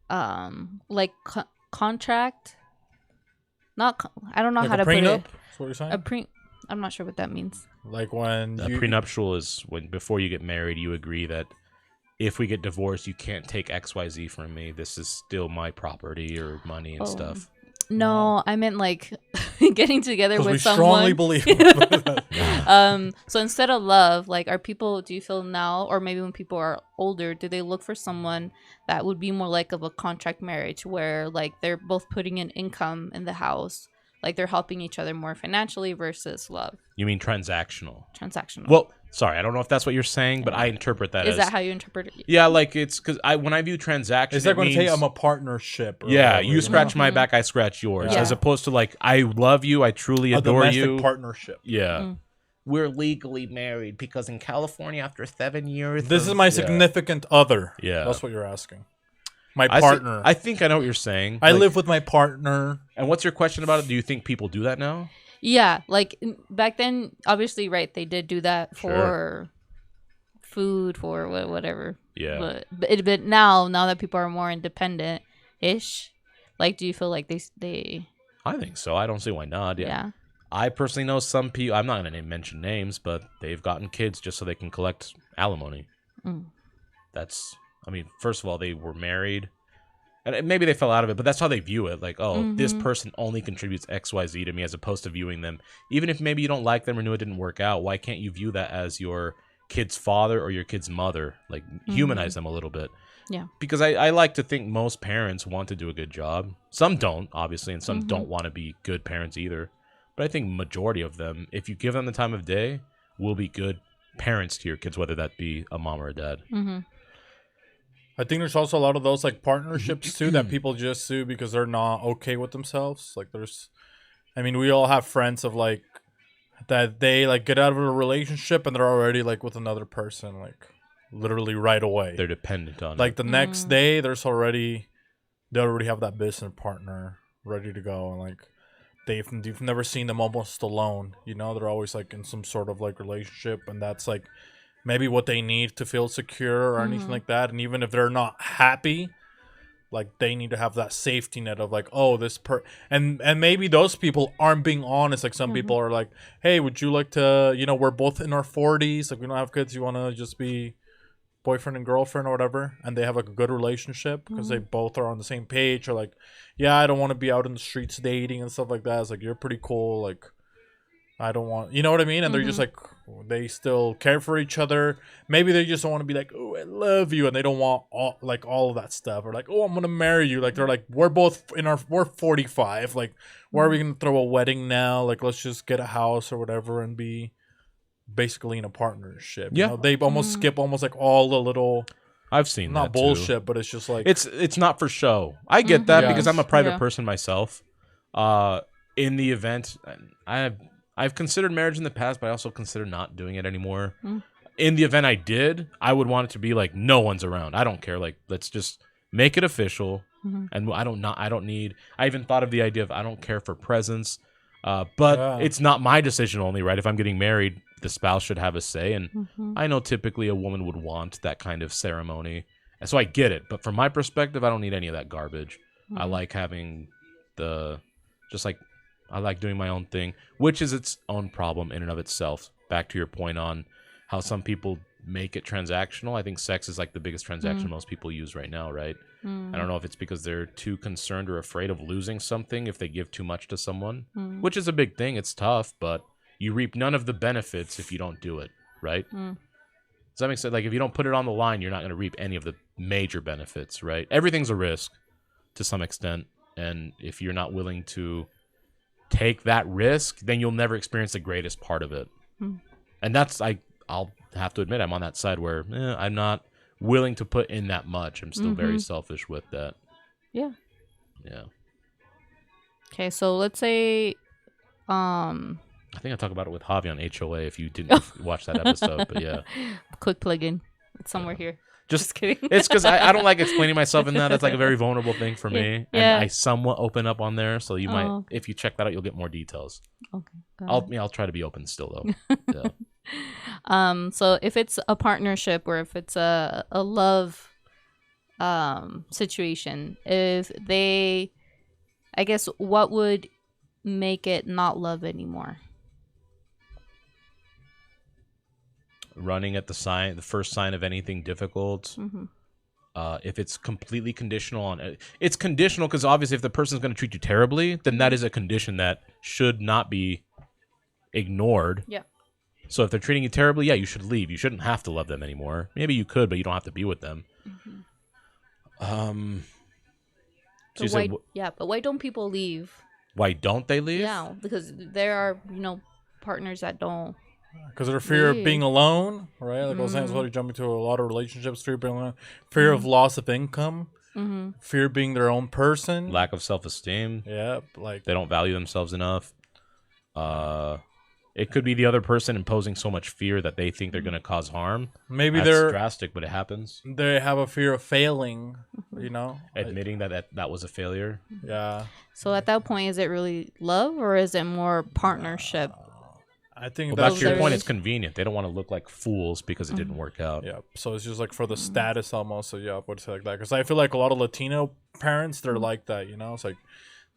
contract, I don't know
Like
how
a
to put
prenup?
it.
That's what you're saying?
I'm not sure what that means.
Like when
A prenuptial is when before you get married, you agree that if we get divorced, you can't take XYZ from me. This is still my property or money and stuff.
No, I meant like getting together with
we
someone.
strongly believe.
So instead of love, like, do you feel now, or maybe when people are older, do they look for someone that would be more like of a contract marriage where like they're both putting in income in the house, like they're helping each other more financially versus love?
You mean transactional?
Transactional.
Well, sorry, I don't know if that's what you're saying, but I interpret that as...
Is that how you interpret it?
Yeah, like it's because when I view transaction,
Is that going to
means,
say I'm a partnership? Or
yeah,
whatever,
you scratch my
Mhm.
back, I scratch yours,
Yeah.
as opposed to like I love you, I truly
a
adore
domestic
you.
partnership.
Yeah.
Mm.
We're legally married because in California, after 7 years,
This is my significant other.
Yeah.
That's what you're asking. My
I see-
partner.
I think I know what you're saying.
I
Like,
live with my partner.
And what's your question about it? Do you think people do that now?
Yeah, like back then, obviously, right? They did do that for food, for whatever.
Yeah.
But now that people are more independent ish, like, do you feel like they
I think so. I don't see why not. Yeah.
yeah.
I personally know some people. I'm not going to mention names, but they've gotten kids just so they can collect alimony.
Mm.
That's. I mean, first of all, they were married, and maybe they fell out of it, but that's how they view it. Like, oh, this person only contributes XYZ to me, as opposed to viewing them, even if maybe you don't like them or knew it didn't work out. Why can't you view that as your kid's father or your kid's mother? Like, humanize them a little bit.
Yeah.
Because I like to think most parents want to do a good job. Some don't, obviously, and some don't want to be good parents either. But I think majority of them, if you give them the time of day, will be good parents to your kids, whether that be a mom or a dad.
Mm-hmm.
I think there's also a lot of those like partnerships too that people just sue because they're not okay with themselves. Like we all have friends of like that they like get out of a relationship and they're already like with another person, like literally right away.
They're dependent on
Like
it.
the next day, they already have that business partner ready to go, and like you've never seen them almost alone. They're always like in some sort of like relationship, and that's like maybe what they need to feel secure or anything like that. And even if they're not happy, like they need to have that safety net of like, oh, and maybe those people aren't being honest. Like some people are like, hey, would you like to, we're both in our 40s, like we don't have kids, you want to just be boyfriend and girlfriend or whatever, and they have like a good relationship because they both are on the same page, or like, yeah, I don't want to be out in the streets dating and stuff like that. It's like, you're pretty cool, like I don't want, you know what I mean? And they're just like, they still care for each other. Maybe they just don't want to be like, oh, I love you, and they don't want all of that stuff, or like, oh, I'm gonna marry you. Like they're like, we're 45, like why are we gonna throw a wedding now? Like let's just get a house or whatever and be basically in a partnership.
Yeah.
You know, they almost skip almost like all the little
I've seen
not
that
bullshit,
too.
but it's just like
It's not for show. I get that because I'm a
Yes.
private
Yeah.
person myself. In the event, I've considered marriage in the past, but I also consider not doing it anymore. In the event I did, I would want it to be like no one's around. I don't care. Like let's just make it official. And I don't need. I even thought of the idea of I don't care for presents. But
Yeah.
it's not my decision only, right? If I'm getting married, the spouse should have a say. And I know typically a woman would want that kind of ceremony. And so I get it. But from my perspective, I don't need any of that garbage. I like having I like doing my own thing, which is its own problem in and of itself. Back to your point on how some people make it transactional. I think sex is like the biggest transaction most people use right now, right? I don't know if it's because they're too concerned or afraid of losing something if they give too much to someone, which is a big thing. It's tough, but you reap none of the benefits if you don't do it, right? Does that make sense? Like if you don't put it on the line, you're not going to reap any of the major benefits, right? Everything's a risk to some extent, and if you're not willing to take that risk, then you'll never experience the greatest part of it. And that's I'll have to admit I'm on that side where I'm not willing to put in that much. I'm still very selfish with that.
Yeah.
Yeah.
Okay, so let's say
I think I talked about it with Javi on HOA if you didn't watch that episode, but yeah.
quick plug-in. It's somewhere here.
Just
kidding.
It's because I don't like explaining myself in that. That's like a very vulnerable thing for me.
Yeah.
And I somewhat open up on there, so you might,
okay.
if you check that out, you'll get more details.
Okay. got it.
I'll try to be open still, though. Yeah.
So if it's a partnership or if it's a love situation, if they, I guess, what would make it not love anymore?
Running at the first sign of anything difficult. If it's completely conditional on it, it's conditional because obviously if the person's going to treat you terribly, then that is a condition that should not be ignored.
Yeah.
So if they're treating you terribly, yeah, you should leave. You shouldn't have to love them anymore. Maybe you could, but you don't have to be with them. So
But why don't people leave?
why don't they leave?
Yeah, because there are, partners that don't.
because of their fear of being alone, right? Like I was saying, it's what jumping to a lot of relationships, fear of being alone, fear of loss of income, fear of being their own person,
Lack of self-esteem.
yeah, like
They don't value themselves enough. It could be the other person imposing so much fear that they think they're going to cause harm.
maybe
That's drastic, but it happens.
they have a fear of failing,
Admitting that was a failure.
yeah.
So at that point, is it really love or is it more partnership?
I think
Well,
that's
back to your point,
there's-
it's convenient. They don't want to look like fools because it didn't work out.
yeah. So it's just like for the status almost. So yeah, what's like that? Because I feel like a lot of Latino parents, they're like that. It's like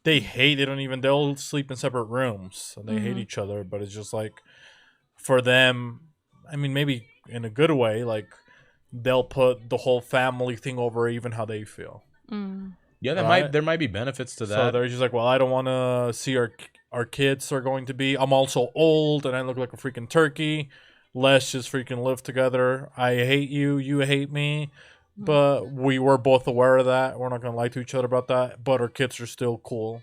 they'll sleep in separate rooms and they hate each other. But it's just like for them, I mean, maybe in a good way, like they'll put the whole family thing over even how they feel.
Yeah,
Right.
there might be benefits to
So
that.
they're just like, well, I don't want to see our kids are going to be. I'm also old and I look like a freaking turkey. Let's just freaking live together. I hate you, you hate me, but we were both aware of that. We're not gonna lie to each other about that. But our kids are still cool,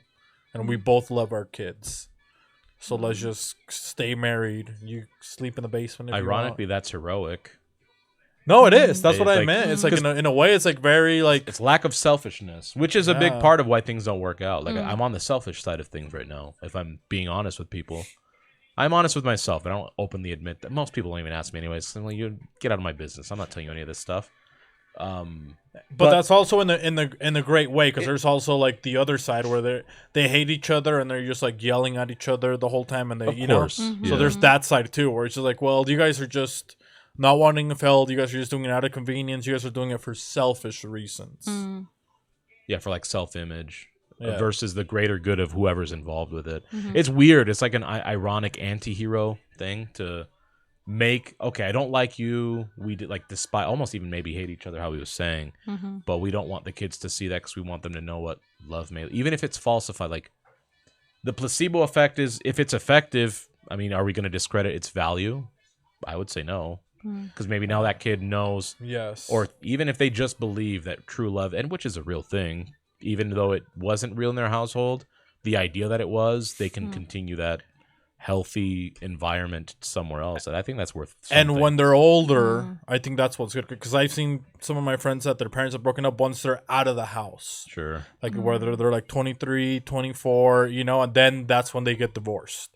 and we both love our kids. So let's just stay married. You sleep in the basement. If
Ironically,
you
that's heroic.
want. No, it is. That's
It's
what I
like-
meant. It's like in a way, it's like very like
It's lack of selfishness, which is a big
Yeah.
part of why things don't work out. Like I'm on the selfish side of things right now. If I'm being honest with people, I'm honest with myself. I don't openly admit that. Most people don't even ask me anyways. So, well, you get out of my business. I'm not telling you any of this stuff.
But that's also in the great way because there's also like the other side where they hate each other and they're just like yelling at each other the whole time and they
Of course.
So there's that side too where it's just like, well, you guys are just not wanting to fail. You guys are just doing it out of convenience. You guys are doing it for selfish reasons.
Yeah, for like self-image
Yeah.
versus the greater good of whoever's involved with it. It's weird. It's like an ironic anti-hero thing to make. Okay, I don't like you. We did like despite almost even maybe hate each other. How he was saying, but we don't want the kids to see that because we want them to know what love may. Even if it's falsified, like the placebo effect is if it's effective. I mean, are we going to discredit its value? I would say no. Because maybe now that kid knows,
Yes.
or even if they just believe that true love, and which is a real thing, even though it wasn't real in their household, the idea that it was, they can continue that healthy environment somewhere else. And I think that's worth something.
And when they're older, I think that's what's good. Because I've seen some of my friends that their parents have broken up once they're out of the house.
Sure.
Like whether they're like 23, 24, and then that's when they get divorced.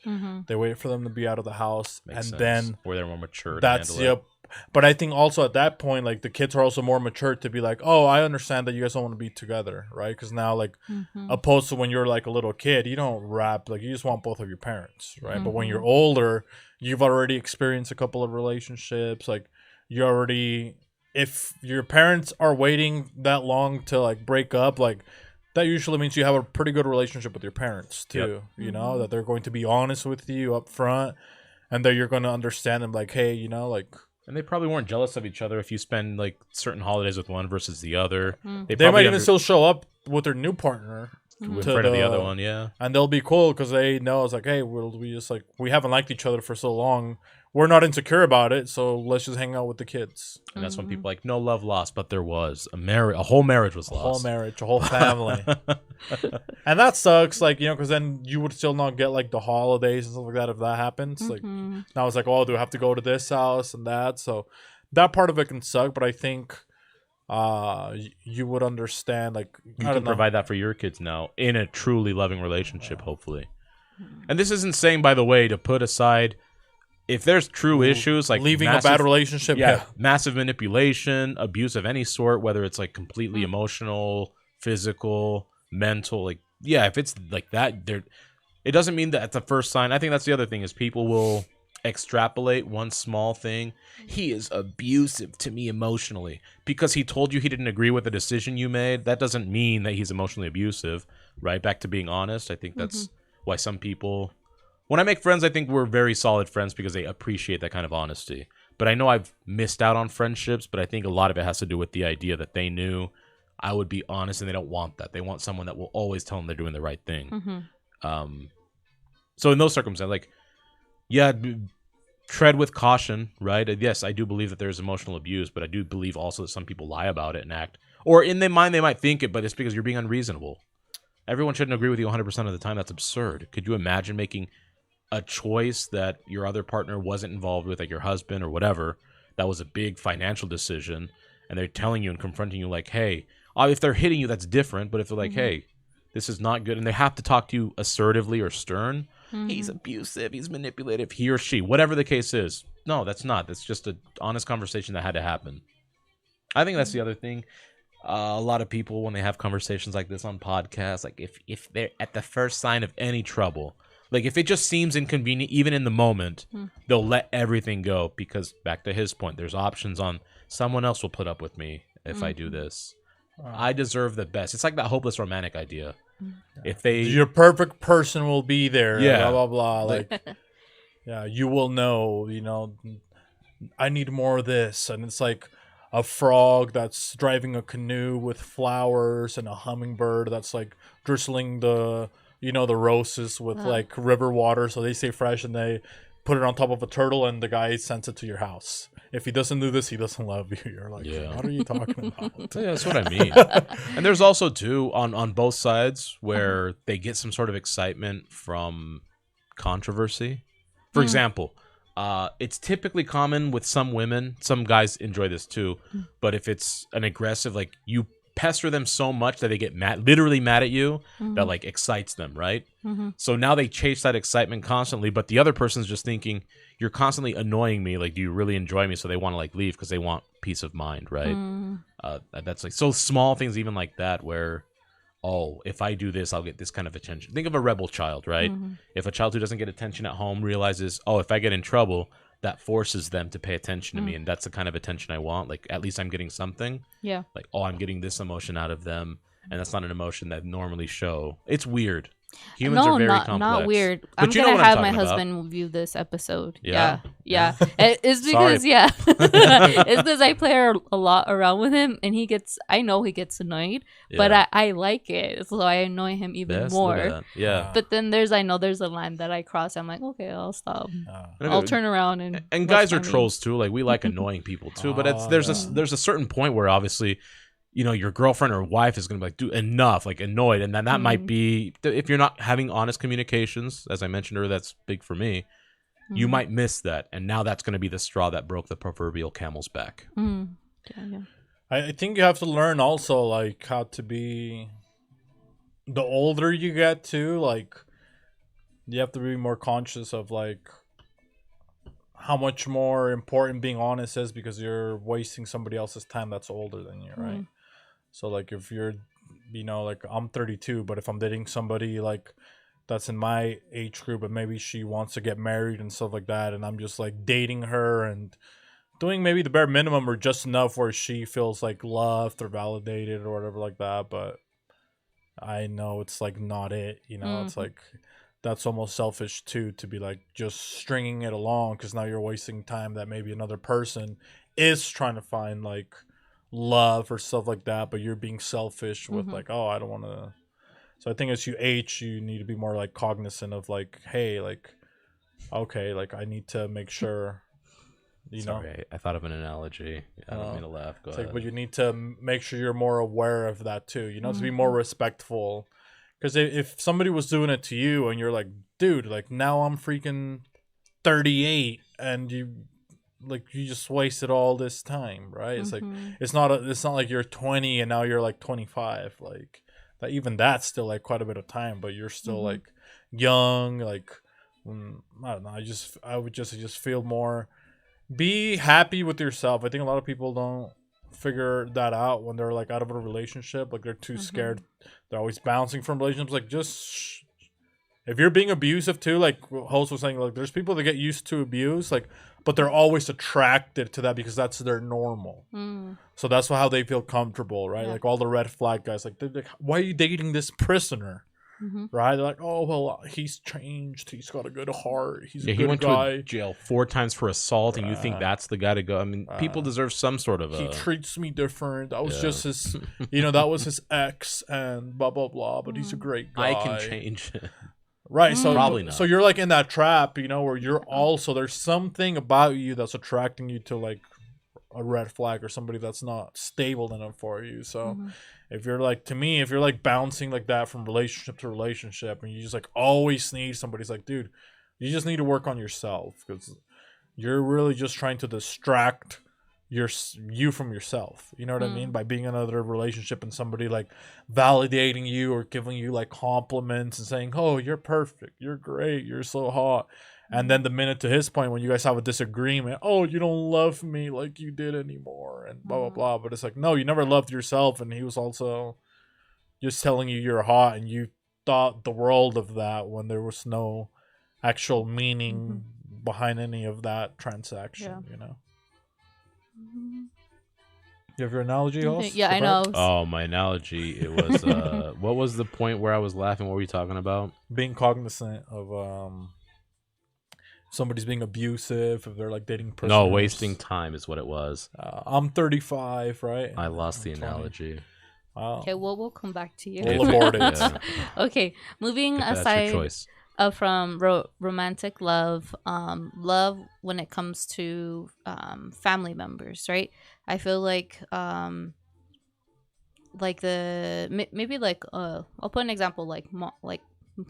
They wait for them to be out of the house.
Makes
and
sense.
then
where they're more mature.
that's, yep. But I think also at that point, like the kids are also more mature to be like, oh, I understand that you guys don't want to be together, right? Because now, like, opposed to when you're like a little kid, you don't rap, like you just want both of your parents, right? But when you're older, you've already experienced a couple of relationships, like you already, if your parents are waiting that long to like break up, like that usually means you have a pretty good relationship with your parents too. That they're going to be honest with you up front, and that you're going to understand them, like, hey, like.
And they probably weren't jealous of each other if you spend like certain holidays with one versus the other.
They might even still show up with their new partner
in front of the other one, yeah.
And they'll be cool because they know it's like, hey, we haven't liked each other for so long. We're not insecure about it, so let's just hang out with the kids.
And that's when people are like, no love lost, but there was a whole marriage was lost.
A whole marriage, a whole family. And that sucks, like, because then you would still not get like the holidays and stuff like that if that happens. Like now it's like, oh, do I have to go to this house and that? So that part of it can suck, but I think you would understand, like,
you can provide that for your kids now in a truly loving relationship, hopefully. And this isn't saying, by the way, to put aside if there's true issues like
leaving a bad relationship,
massive manipulation, abuse of any sort, whether it's like completely emotional, physical, mental, like, if it's like that, it doesn't mean that at the first sign. I think that's the other thing is people will extrapolate one small thing. He is abusive to me emotionally because he told you he didn't agree with the decision you made. That doesn't mean that he's emotionally abusive, right? Back to being honest. I think that's why some people, when I make friends, I think we're very solid friends because they appreciate that kind of honesty. But I know I've missed out on friendships, but I think a lot of it has to do with the idea that they knew I would be honest and they don't want that. They want someone that will always tell them they're doing the right thing. So in those circumstances, like, tread with caution, right? Yes, I do believe that there's emotional abuse, but I do believe also that some people lie about it and act, or in their mind they might think it, but it's because you're being unreasonable. Everyone shouldn't agree with you 100% of the time. That's absurd. Could you imagine making a choice that your other partner wasn't involved with, like your husband or whatever, that was a big financial decision, and they're telling you and confronting you like, hey, if they're hitting you, that's different, but if they're like, hey, this is not good, and they have to talk to you assertively or stern, he's abusive, he's manipulative, he or she, whatever the case is. No, that's not. That's just an honest conversation that had to happen. I think that's the other thing. A lot of people, when they have conversations like this on podcasts, like if they're at the first sign of any trouble, like if it just seems inconvenient, even in the moment, they'll let everything go because, back to his point, there's options on someone else will put up with me if I do this. I deserve the best. It's like that hopeless romantic idea. If your
perfect person will be there,
blah
blah blah, like you will know, I need more of this, and it's like a frog that's driving a canoe with flowers and a hummingbird that's like drizzling the roses with like river water so they stay fresh, and they put it on top of a turtle and the guy sends it to your house. If he doesn't do this, he doesn't love you. You're like, what are you talking about?
That's what I mean. And there's also too on both sides where they get some sort of excitement from controversy. For example, it's typically common with some women, some guys enjoy this too, but if it's an aggressive, like you pester them so much that they get literally mad at you, that like excites them, right? So now they chase that excitement constantly, but the other person's just thinking, you're constantly annoying me, like, do you really enjoy me? So they want to like leave because they want peace of mind, right? That's like so small things even like that where, oh, if I do this, I'll get this kind of attention. Think of a rebel child, right? If a child who doesn't get attention at home realizes, oh, if I get in trouble, that forces them to pay attention to me, and that's the kind of attention I want. Like, at least I'm getting something.
Yeah.
Like, oh, I'm getting this emotion out of them, and that's not an emotion that normally show. It's weird. Humans are very complex.
Not weird.
But
I'm gonna have my husband view this episode. Yeah. It's because it's because I play a lot around with him, and I know he gets annoyed, but I like it, so I annoy him even more.
Yeah.
But then there's a line that I cross. I'm like, okay, I'll stop. I'll turn around and
guys are trolls too. Like, we like annoying people too, but there's a certain point where obviously your girlfriend or wife is going to be like, dude, enough, like annoyed. And then that might be, if you're not having honest communications, as I mentioned earlier, that's big for me. You might miss that. And now that's going to be the straw that broke the proverbial camel's back.
Yeah.
I think you have to learn also, like, how to be, the older you get too, like, you have to be more conscious of, like, how much more important being honest is, because you're wasting somebody else's time that's older than you, right? So, like, if you're, like, I'm 32, but if I'm dating somebody, like, that's in my age group, and maybe she wants to get married and stuff like that, and I'm just, like, dating her and doing maybe the bare minimum or just enough where she feels, like, loved or validated or whatever like that, but I know it's, like, not it, it's, like, that's almost selfish too, to be, like, just stringing it along, because now you're wasting time that maybe another person is trying to find, like, love or stuff like that, but you're being selfish with like, oh, I don't want to. So I think as you age, you need to be more, like, cognizant of, like, hey, like, okay, like, I need to make sure,
Sorry, I thought of an analogy. I don't mean to laugh. Go
it's
ahead.
like, but you need to make sure you're more aware of that too, to be more respectful. Because if somebody was doing it to you and you're like, dude, like, now I'm freaking 38 and you just wasted all this time, right? It's like, it's not like you're 20 and now you're like 25, like that. Even that's still, like, quite a bit of time, but you're still like young, like, I don't know. I would just feel more, be happy with yourself. I think a lot of people don't figure that out when they're, like, out of a relationship, like, they're too scared. They're always bouncing from relationships, like, just if you're being abusive too, like Host was saying, like, there's people that get used to abuse, like, but they're always attracted to that because that's their normal. So that's how they feel comfortable, right? Like, all the red flag guys, like, they're like, why are you dating this prisoner? Right? They're like, oh, well, he's changed. He's got a good heart. He's a good
he went
guy.
to jail 4 times for assault, and you think that's the guy to go? I mean, people deserve some sort of
he treats me different. That was just his, that was his ex, and blah blah blah. But he's a great guy.
I can change.
Right, so
Probably not.
So you're, like, in that trap, where you're also, there's something about you that's attracting you to, like, a red flag or somebody that's not stable enough for you. So if you're, like, to me, if you're, like, bouncing like that from relationship to relationship, and you just, like, always need somebody's, like, dude, you just need to work on yourself, because you're really just trying to distract you from yourself, you know what I mean, by being in another relationship and somebody, like, validating you or giving you, like, compliments and saying, oh, you're perfect, you're great, you're so hot. And then the minute, to his point, when you guys have a disagreement, oh, you don't love me like you did anymore, and blah blah blah. But it's like, no, you never loved yourself, and he was also just telling you you're hot, and you thought the world of that when there was no actual meaning behind any of that transaction. You have your analogy, Host?
Yeah, I know.
Oh, my analogy. It was what was the point where I was laughing? What were you talking about?
Being cognizant of somebody's being abusive, if they're, like, dating prisoners.
No, wasting time is what it was.
I'm 35, right?
I lost the
20.
analogy.
Wow.
Okay, well, we'll come back to you.
We'll abort it.
Yeah.
Okay, moving
That's your
aside
choice.
From romantic love, love when it comes to family members, right? I feel like maybe like I'll put an example, like like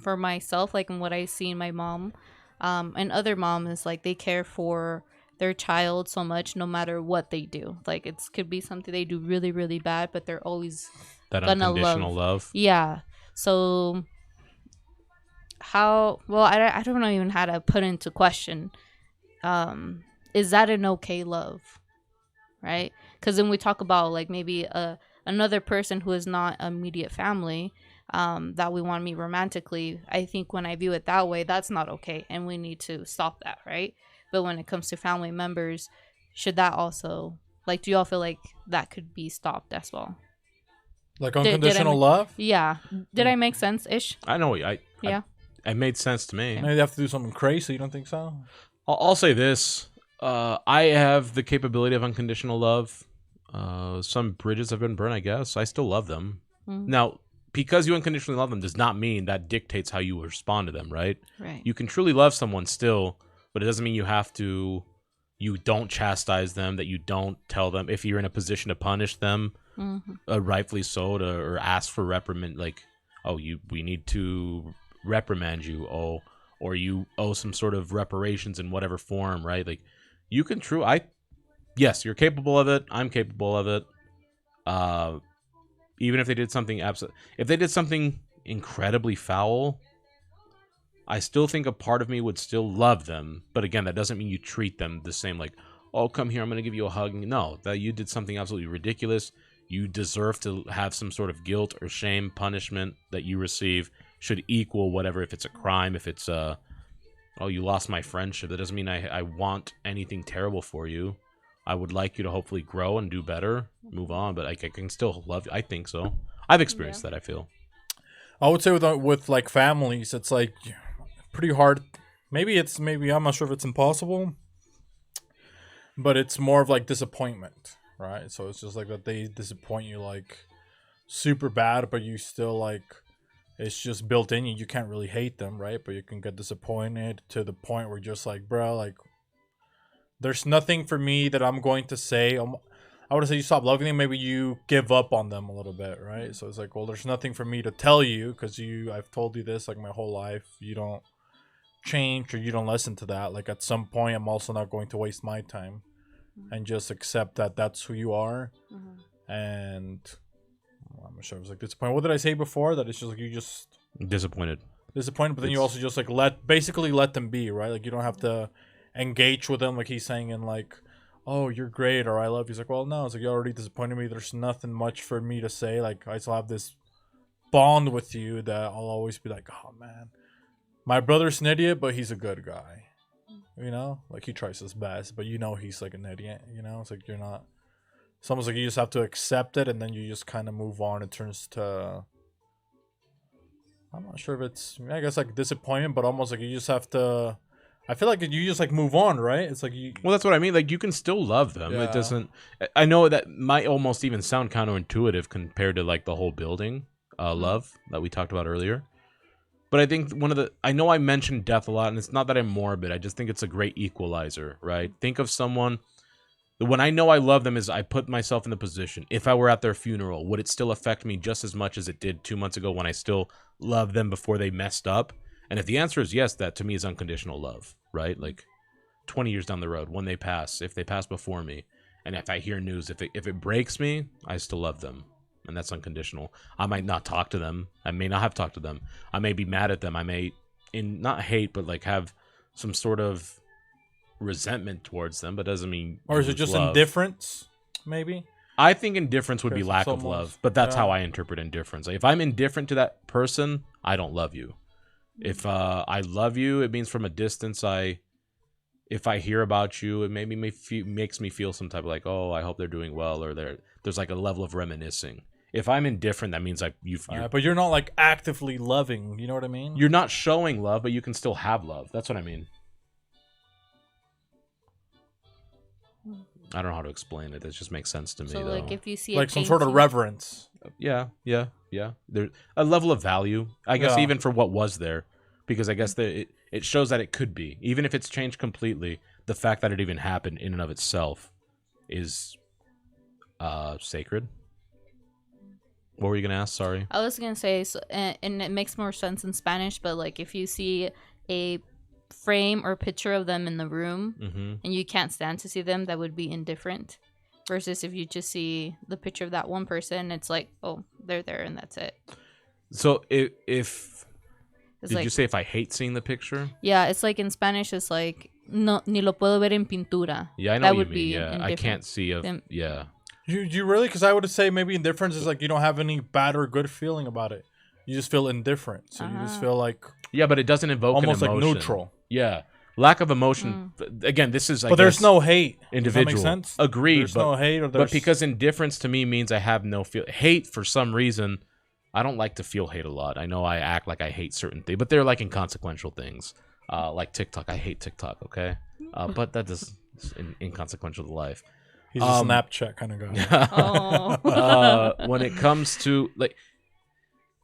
for myself, like in what I see in my mom, and other moms, like, they care for their child so much no matter what they do. Like, it could be something they do really really bad, but they're always
That
gonna
unconditional love.
Yeah. So how, well, I don't know even how to put into question, is that an okay love, right? Because then we talk about, like, maybe another person who is not immediate family, that we want to meet romantically. I think when I view it that way, that's not okay, and we need to stop that, right? But when it comes to family members, should that also, like, do y'all feel like that could be stopped as well?
Like, unconditional love?
Yeah. Did I make sense ish?
I know.
Yeah.
It made sense to me.
Maybe they have to do something crazy. You don't think so?
I'll say this. I have the capability of unconditional love. Some bridges have been burned, I guess. I still love them. Now, because you unconditionally love them does not mean that dictates how you respond to them, right?
Right.
You can truly love someone still, but it doesn't mean you don't chastise them, that you don't tell them if you're in a position to punish them rightfully so, or ask for reprimand. Like, oh, we need to reprimand you. Oh, or you owe some sort of reparations in whatever form, right? Like, you can yes, you're capable of it. I'm capable of it. Even if they did something if they did something incredibly foul, I still think a part of me would still love them. But again, that doesn't mean you treat them the same. Like, oh, come here, I'm going to give you a hug. No, that you did something absolutely ridiculous. You deserve to have some sort of guilt or shame punishment that you receive should equal whatever. If it's a crime, if it's oh, you lost my friendship. That doesn't mean I want anything terrible for you. I would like you to hopefully grow and do better, move on. But I can still love you. I think so. I've experienced that, I feel.
I would say with like families, it's like pretty hard. Maybe I'm not sure if it's impossible, but it's more of like disappointment, right? So it's just like that they disappoint you like super bad, but you still like, it's just built in you. You can't really hate them, right? But you can get disappointed to the point where you're just like, bro, like, there's nothing for me that I'm going to say. I would say you stop loving them. Maybe you give up on them a little bit, right? So it's like, well, there's nothing for me to tell you because I've told you this like my whole life. You don't change or you don't listen to that. Like at some point, I'm also not going to waste my time and just accept that that's who you are. And I'm not sure. I was like disappointed. What did I say before? That it's just like you just
disappointed,
but then you also just like let them be, right? Like you don't have to engage with them like he's saying in like, oh, you're great or I love you. He's like, well, no, it's like you already disappointed me. There's nothing much for me to say. Like I still have this bond with you that I'll always be like, oh man, my brother's an idiot, but he's a good guy. You know, like he tries his best, but you know he's like an idiot. You know, it's like you're not. It's almost like you just have to accept it, and then you just kind of move on. It turns to. I'm not sure if it's. I guess like disappointment, but almost like you just have to. I feel like you just like move on, right? It's like you.
Well, that's what I mean. Like you can still love them. Yeah. It doesn't. I know that might almost even sound counterintuitive compared to like the whole building love that we talked about earlier. But I think I know I mentioned death a lot, and it's not that I'm morbid. I just think it's a great equalizer, right? Think of someone. When I know I love them is I put myself in the position. If I were at their funeral, would it still affect me just as much as it did 2 months ago when I still loved them before they messed up? And if the answer is yes, that to me is unconditional love, right? Like 20 years down the road, when they pass, if they pass before me, and if I hear news, if it breaks me, I still love them. And that's unconditional. I might not talk to them. I may not have talked to them. I may be mad at them. I may, not hate, but like have some sort of resentment towards them, but doesn't mean.
Or is it just love. Indifference, maybe?
I think indifference would be lack of love, but that's how I interpret indifference. Like if I'm indifferent to that person, I don't love you. If I love you, it means from a distance. If I hear about you, it maybe makes me feel some type of like, oh, I hope they're doing well, or there's like a level of reminiscing. If I'm indifferent, that means like
but you're not like actively loving. You know what I mean?
You're not showing love, but you can still have love. That's what I mean. I don't know how to explain it. It just makes sense to me.
So,
though.
Like, if you see
like some sort of reverence.
Yeah. There's a level of value, I guess, even for what was there, because I guess it shows that it could be, even if it's changed completely. The fact that it even happened in and of itself is sacred. What were you gonna ask? Sorry.
I was gonna say, and it makes more sense in Spanish, but like if you see a frame or picture of them in the room and you can't stand to see them, that would be indifferent. Versus if you just see the picture of that one person, it's like, oh, they're there and that's it.
So if
it's
did
like,
you say if I hate seeing the picture?
Yeah, it's like in Spanish, it's like no, ni lo puedo ver en pintura.
Yeah, I know what you mean. Yeah, I can't see yeah.
You really? Because I would say maybe indifference is like you don't have any bad or good feeling about it. You just feel indifferent. So you just feel like...
Yeah, but it doesn't evoke
almost
an emotion.
Like neutral.
Yeah. Lack of emotion. Again, this is,
but there's no hate.
Individual.
Does that make sense?
Agreed.
There's no hate.
But because indifference to me means I have no feel. Hate, for some reason, I don't like to feel hate a lot. I know I act like I hate certain things, but they're like inconsequential things. Like TikTok. I hate TikTok, okay? But that is inconsequential to life.
He's a Snapchat kind of guy.
When it comes to like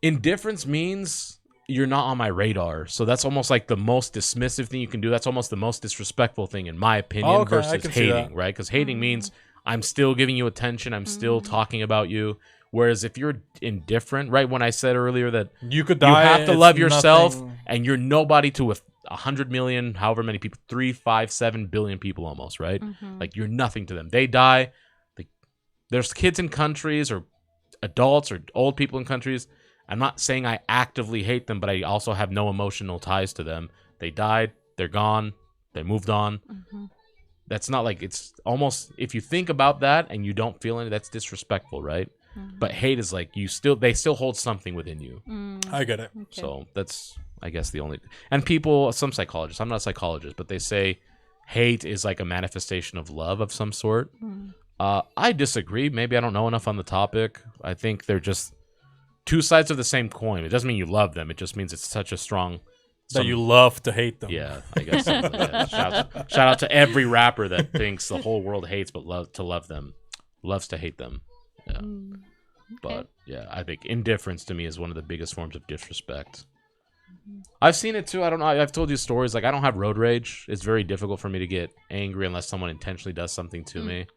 indifference means you're not on my radar, so that's almost like the most dismissive thing you can do. That's almost the most disrespectful thing in my opinion versus hating, right? Because hating means I'm still giving you attention. I'm still talking about you. Whereas if you're indifferent, right? When I said earlier that
You could
you
die.
have to
it's
love yourself,
nothing-
and you're nobody to 100 million, however many people, 3, 5, 7 billion people almost, right? Like you're nothing to them. They die. Like, there's kids in countries or adults or old people in countries. I'm not saying I actively hate them, but I also have no emotional ties to them. They died. They're gone. They moved on. That's not like, it's almost, if you think about that and you don't feel any, that's disrespectful, right? But hate is like they still hold something within you.
I get it.
Okay.
So that's, I guess, the only. And people, some psychologists, I'm not a psychologist, but they say hate is like a manifestation of love of some sort. I disagree. Maybe I don't know enough on the topic. I think they're just two sides of the same coin. It doesn't mean you love them. It just means it's such a strong.
That you love to hate them.
Yeah, I guess. So, yeah. Shout out to every rapper that thinks the whole world hates but love them, loves to hate them. Yeah. But yeah, I think indifference to me is one of the biggest forms of disrespect. I've seen it too. I don't know. I've told you stories. Like, I don't have road rage. It's very difficult for me to get angry unless someone intentionally does something to me.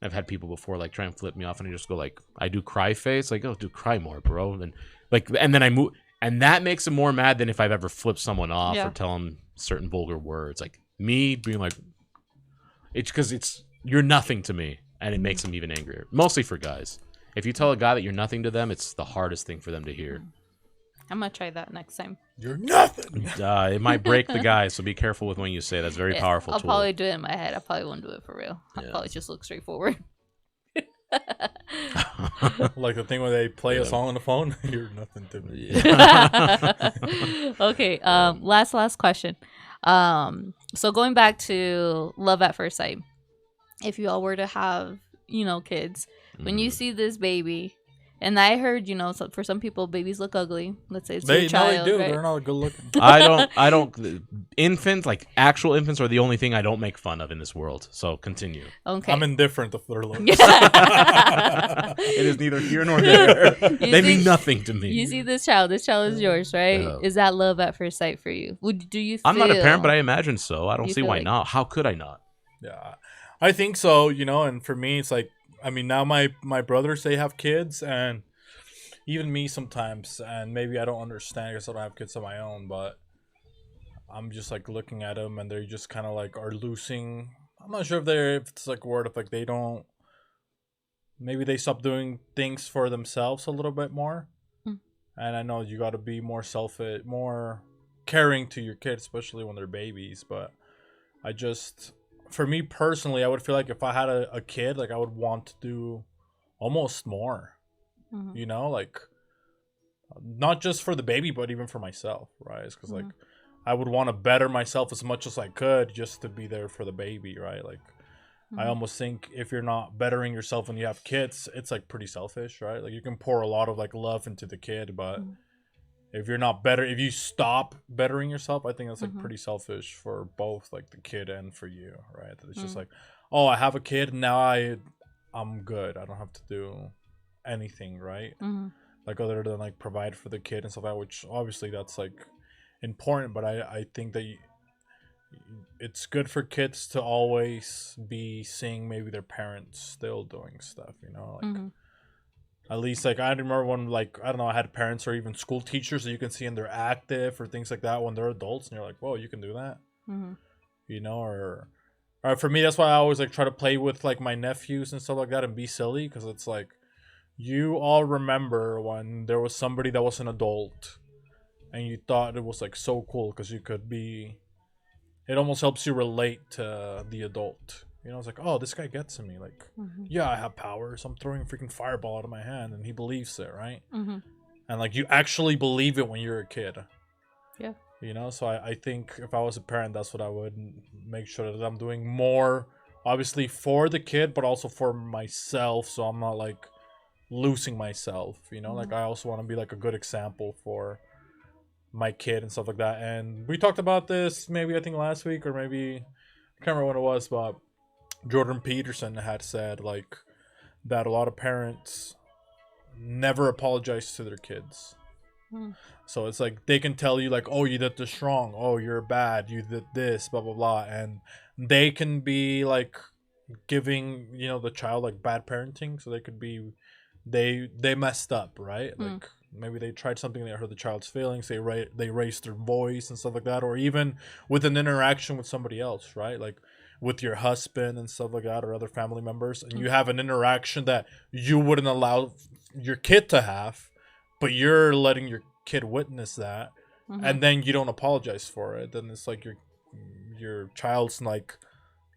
I've had people before like try and flip me off, and I just go like, I do cry face. Like, oh, dude, cry more, bro. And like, and then I move, and that makes them more mad than if I've ever flipped someone off or tell them certain vulgar words. Like me being like, it's because you're nothing to me, and it makes them even angrier. Mostly for guys. If you tell a guy that you're nothing to them, it's the hardest thing for them to hear.
I'm gonna try that next time.
You're nothing.
It might break the guy, so be careful with when you say. That's very powerful.
I'll
tool.
probably do it in my head. I probably won't do it for real. I'll
Yeah.
probably just look straightforward.
Like the thing where they play a song on the phone. You're nothing to me.
Okay. Last question. So going back to love at first sight, if you all were to have, kids, when you see this baby, and I heard, so for some people, babies look ugly. Let's say it's your child.
No, they do.
Right?
They're not good looking.
I don't. Infants, like actual infants, are the only thing I don't make fun of in this world. So continue.
Okay.
I'm indifferent if they're looking.
It is neither here nor there. They mean nothing to me.
You see this child. This child is yours, right?
Yeah.
Is that love at first sight for you? Do you?
I'm not a parent, but
feel-
I imagine so. I don't
You
see
feel
why
like-
not. How could I not?
Yeah, I think so. And for me, it's like, I mean, now my brothers, they have kids, and even me sometimes, and maybe I don't understand because I don't have kids of my own, but I'm just like looking at them, and they're just kind of like are losing. I'm not sure if it's like a word of like they don't. Maybe they stop doing things for themselves a little bit more, and I know you got to be more selfish, more caring to your kids, especially when they're babies. But for me personally, I would feel like if I had a kid, like I would want to do almost more. Like not just for the baby, but even for myself, right? Because like I would want to better myself as much as I could just to be there for the baby, right? Like I almost think if you're not bettering yourself when you have kids, it's like pretty selfish, right? Like you can pour a lot of like love into the kid, but if you're not better, if you stop bettering yourself, I think that's like pretty selfish for both like the kid and for you, right? That it's just like, oh, I have a kid and now I'm good. I don't have to do anything, right? Like other than like provide for the kid and stuff like that, which obviously that's like important, but I think that it's good for kids to always be seeing maybe their parents still doing stuff, like at least like I remember when like I don't know, I had parents or even school teachers that you can see and they're active or things like that when they're adults, and you're like, whoa, you can do that. Or for me, that's why I always like try to play with like my nephews and stuff like that and be silly, because it's like you all remember when there was somebody that was an adult and you thought it was like so cool because you could be, it almost helps you relate to the adult. It's like, oh, this guy gets to me. Like, yeah, I have powers. I'm throwing a freaking fireball out of my hand, and he believes it, right? And like, you actually believe it when you're a kid.
Yeah.
So I think if I was a parent, that's what I would make sure that I'm doing more, obviously for the kid, but also for myself, so I'm not like losing myself. Like I also want to be like a good example for my kid and stuff like that. And we talked about this maybe I think last week, or maybe I can't remember when it was, but Jordan Peterson had said like that a lot of parents never apologize to their kids. So it's like they can tell you like, oh, you did this wrong, oh, you're bad, you did this, blah blah blah, and they can be like giving the child like bad parenting, so they could be they messed up, right? Like maybe they tried something that hurt the child's feelings. They raised their voice and stuff like that, or even with an interaction with somebody else, right? Like with your husband and stuff like that, or other family members, and you have an interaction that you wouldn't allow your kid to have, but you're letting your kid witness that, and then you don't apologize for it. Then it's like your child's like,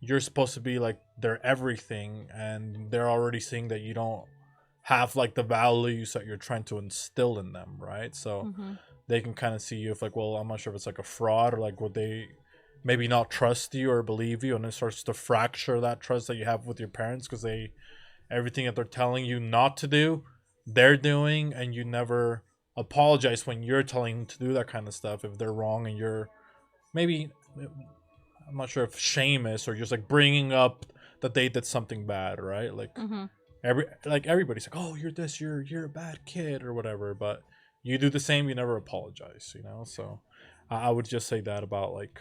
you're supposed to be like their everything, and they're already seeing that you don't have like the values that you're trying to instill in them, right? So they can kind of see you if like, well, I'm not sure if it's like a fraud, or like would they maybe not trust you or believe you, and it starts to fracture that trust that you have with your parents, because everything that they're telling you not to do, they're doing, and you never apologize when you're telling them to do that kind of stuff if they're wrong, and you're maybe, I'm not sure if shame is, or just like bringing up that they did something bad, right? Like everybody's like, oh, you're this, you're a bad kid or whatever, but you do the same, you never apologize, So I would just say that about like,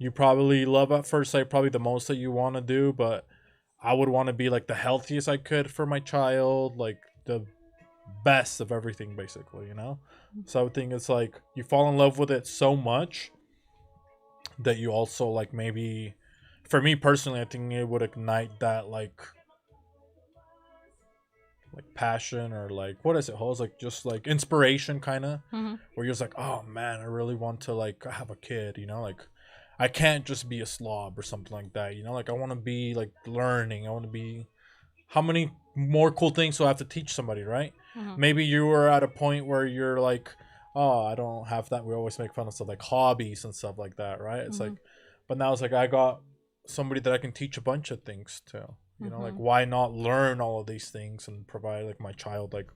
you probably love at first sight, probably the most that you want to do, but I would want to be like the healthiest I could for my child, like the best of everything, basically. So I think it's like you fall in love with it so much that you also like, maybe for me personally, I think it would ignite that like passion, or like, what is it holds, like just like inspiration kind of, where you're just like, oh man, I really want to like have a kid, like I can't just be a slob or something like that, like I want to be like learning, I want to be, how many more cool things do I have to teach somebody, right? Maybe you were at a point where you're like, oh, I don't have that. We always make fun of stuff like hobbies and stuff like that, right? It's like, but now it's like, I got somebody that I can teach a bunch of things to. Like, why not learn all of these things and provide like my child like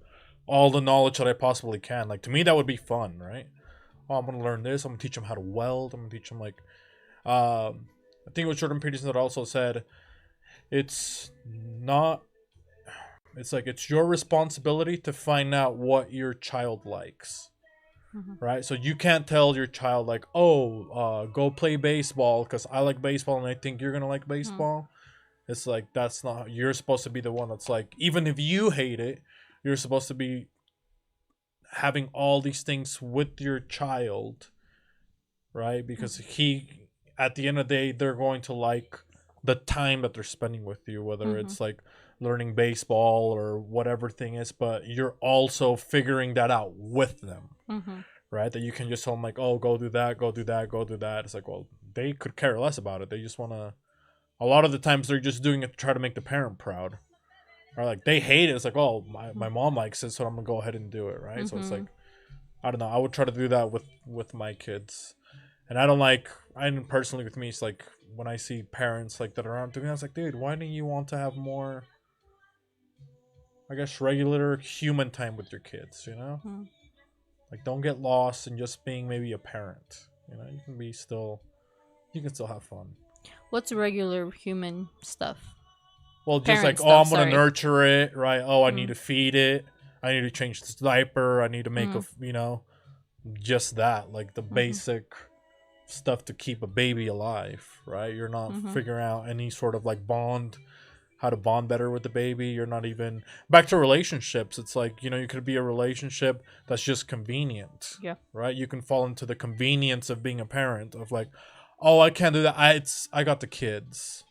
all the knowledge that I possibly can? Like, to me, that would be fun, right? Oh, I'm gonna learn this. I'm gonna teach them how to weld. I'm gonna teach them like, I think it was Jordan Peterson that also said, it's not. It's like, it's your responsibility to find out what your child likes, right? So you can't tell your child like, oh, go play baseball because I like baseball and I think you're gonna like baseball. It's like, that's not, you're supposed to be the one that's like, even if you hate it, you're supposed to be having all these things with your child, right? Because at the end of the day, they're going to like the time that they're spending with you, whether it's like learning baseball or whatever thing is, but you're also figuring that out with them, right? That you can just tell them like, oh, go do that, go do that, go do that. It's like, well, they could care less about it. They just want to, a lot of the times they're just doing it to try to make the parent proud, or like they hate it. It's like, oh, my mom likes it, so I'm gonna go ahead and do it, right? So it's like, I don't know, I would try to do that with my kids. And I didn't personally, with me, it's like when I see parents like that around doing that, it's like, dude, why don't you want to have more, I guess, regular human time with your kids, Like, don't get lost in just being maybe a parent, you can still have fun.
What's regular human stuff?
Well, just
Parent
like, oh, I'm
stuff,
going to
sorry.
nurture it, right? Oh, I need to feed it. I need to change this diaper. I need to make just that, like the basic stuff to keep a baby alive, right? You're not figuring out any sort of like how to bond better with the baby. You're not even, back to relationships. It's like, you could be a relationship that's just convenient.
Yeah.
Right? You can fall into the convenience of being a parent, of like, oh, I can't do that. I got the kids.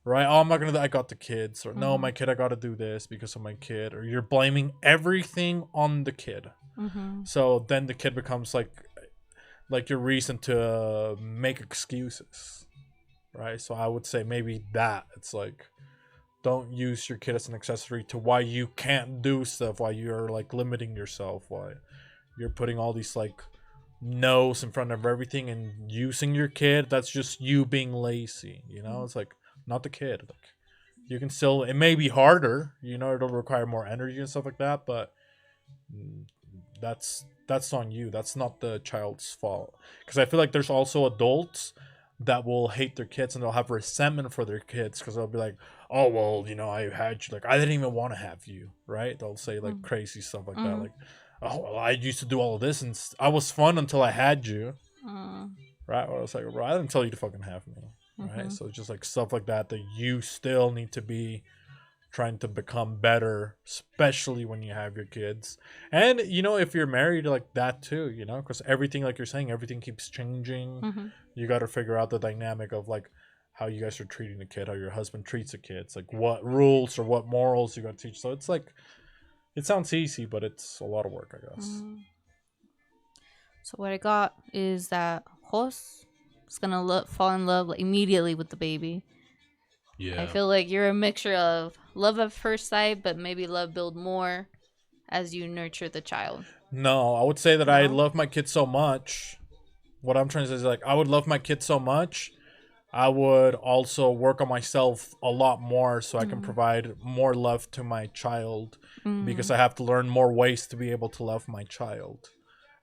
Right? Oh, I'm not gonna. I got the kids. Or no, my kid. I got to do this because of my kid. Or you're blaming everything on the kid. So then the kid becomes like your reason to make excuses, right? So I would say maybe that it's like, don't use your kid as an accessory to why you can't do stuff, why you're like limiting yourself, why you're putting all these like no's in front of everything and using your kid. That's just you being lazy, It's like, not the kid. Like, you can still, it may be harder, it'll require more energy and stuff like that, but that's on you. That's not the child's fault. Because I feel like there's also adults that will hate their kids and they'll have resentment for their kids because they'll be like, oh, well, I had you, like, I didn't even want to have you, right? They'll say like crazy stuff like that, like, oh, well, I used to do all of this and I was fun until I had you, right? Or I was like, bro, I didn't tell you to fucking have me, right? So just like stuff like that you still need to be trying to become better, especially when you have your kids. And if you're married like that too, because everything, like you're saying, everything keeps changing.
Mm-hmm.
You got to figure out the dynamic of like how you guys are treating the kid, how your husband treats a kid. It's like what rules or what morals you got to teach. So it's like, it sounds easy, but it's a lot of work, I guess.
Mm-hmm. So what I got is that Jos is gonna fall in love like, immediately with the baby.
Yeah.
I feel like you're a mixture of love at first sight, but maybe love build more as you nurture the child.
No, I would say that I
No?
love my kids so much. What I'm trying to say is like, I would love my kids so much. I would also work on myself a lot more so I can provide more love to my child, because I have to learn more ways to be able to love my child.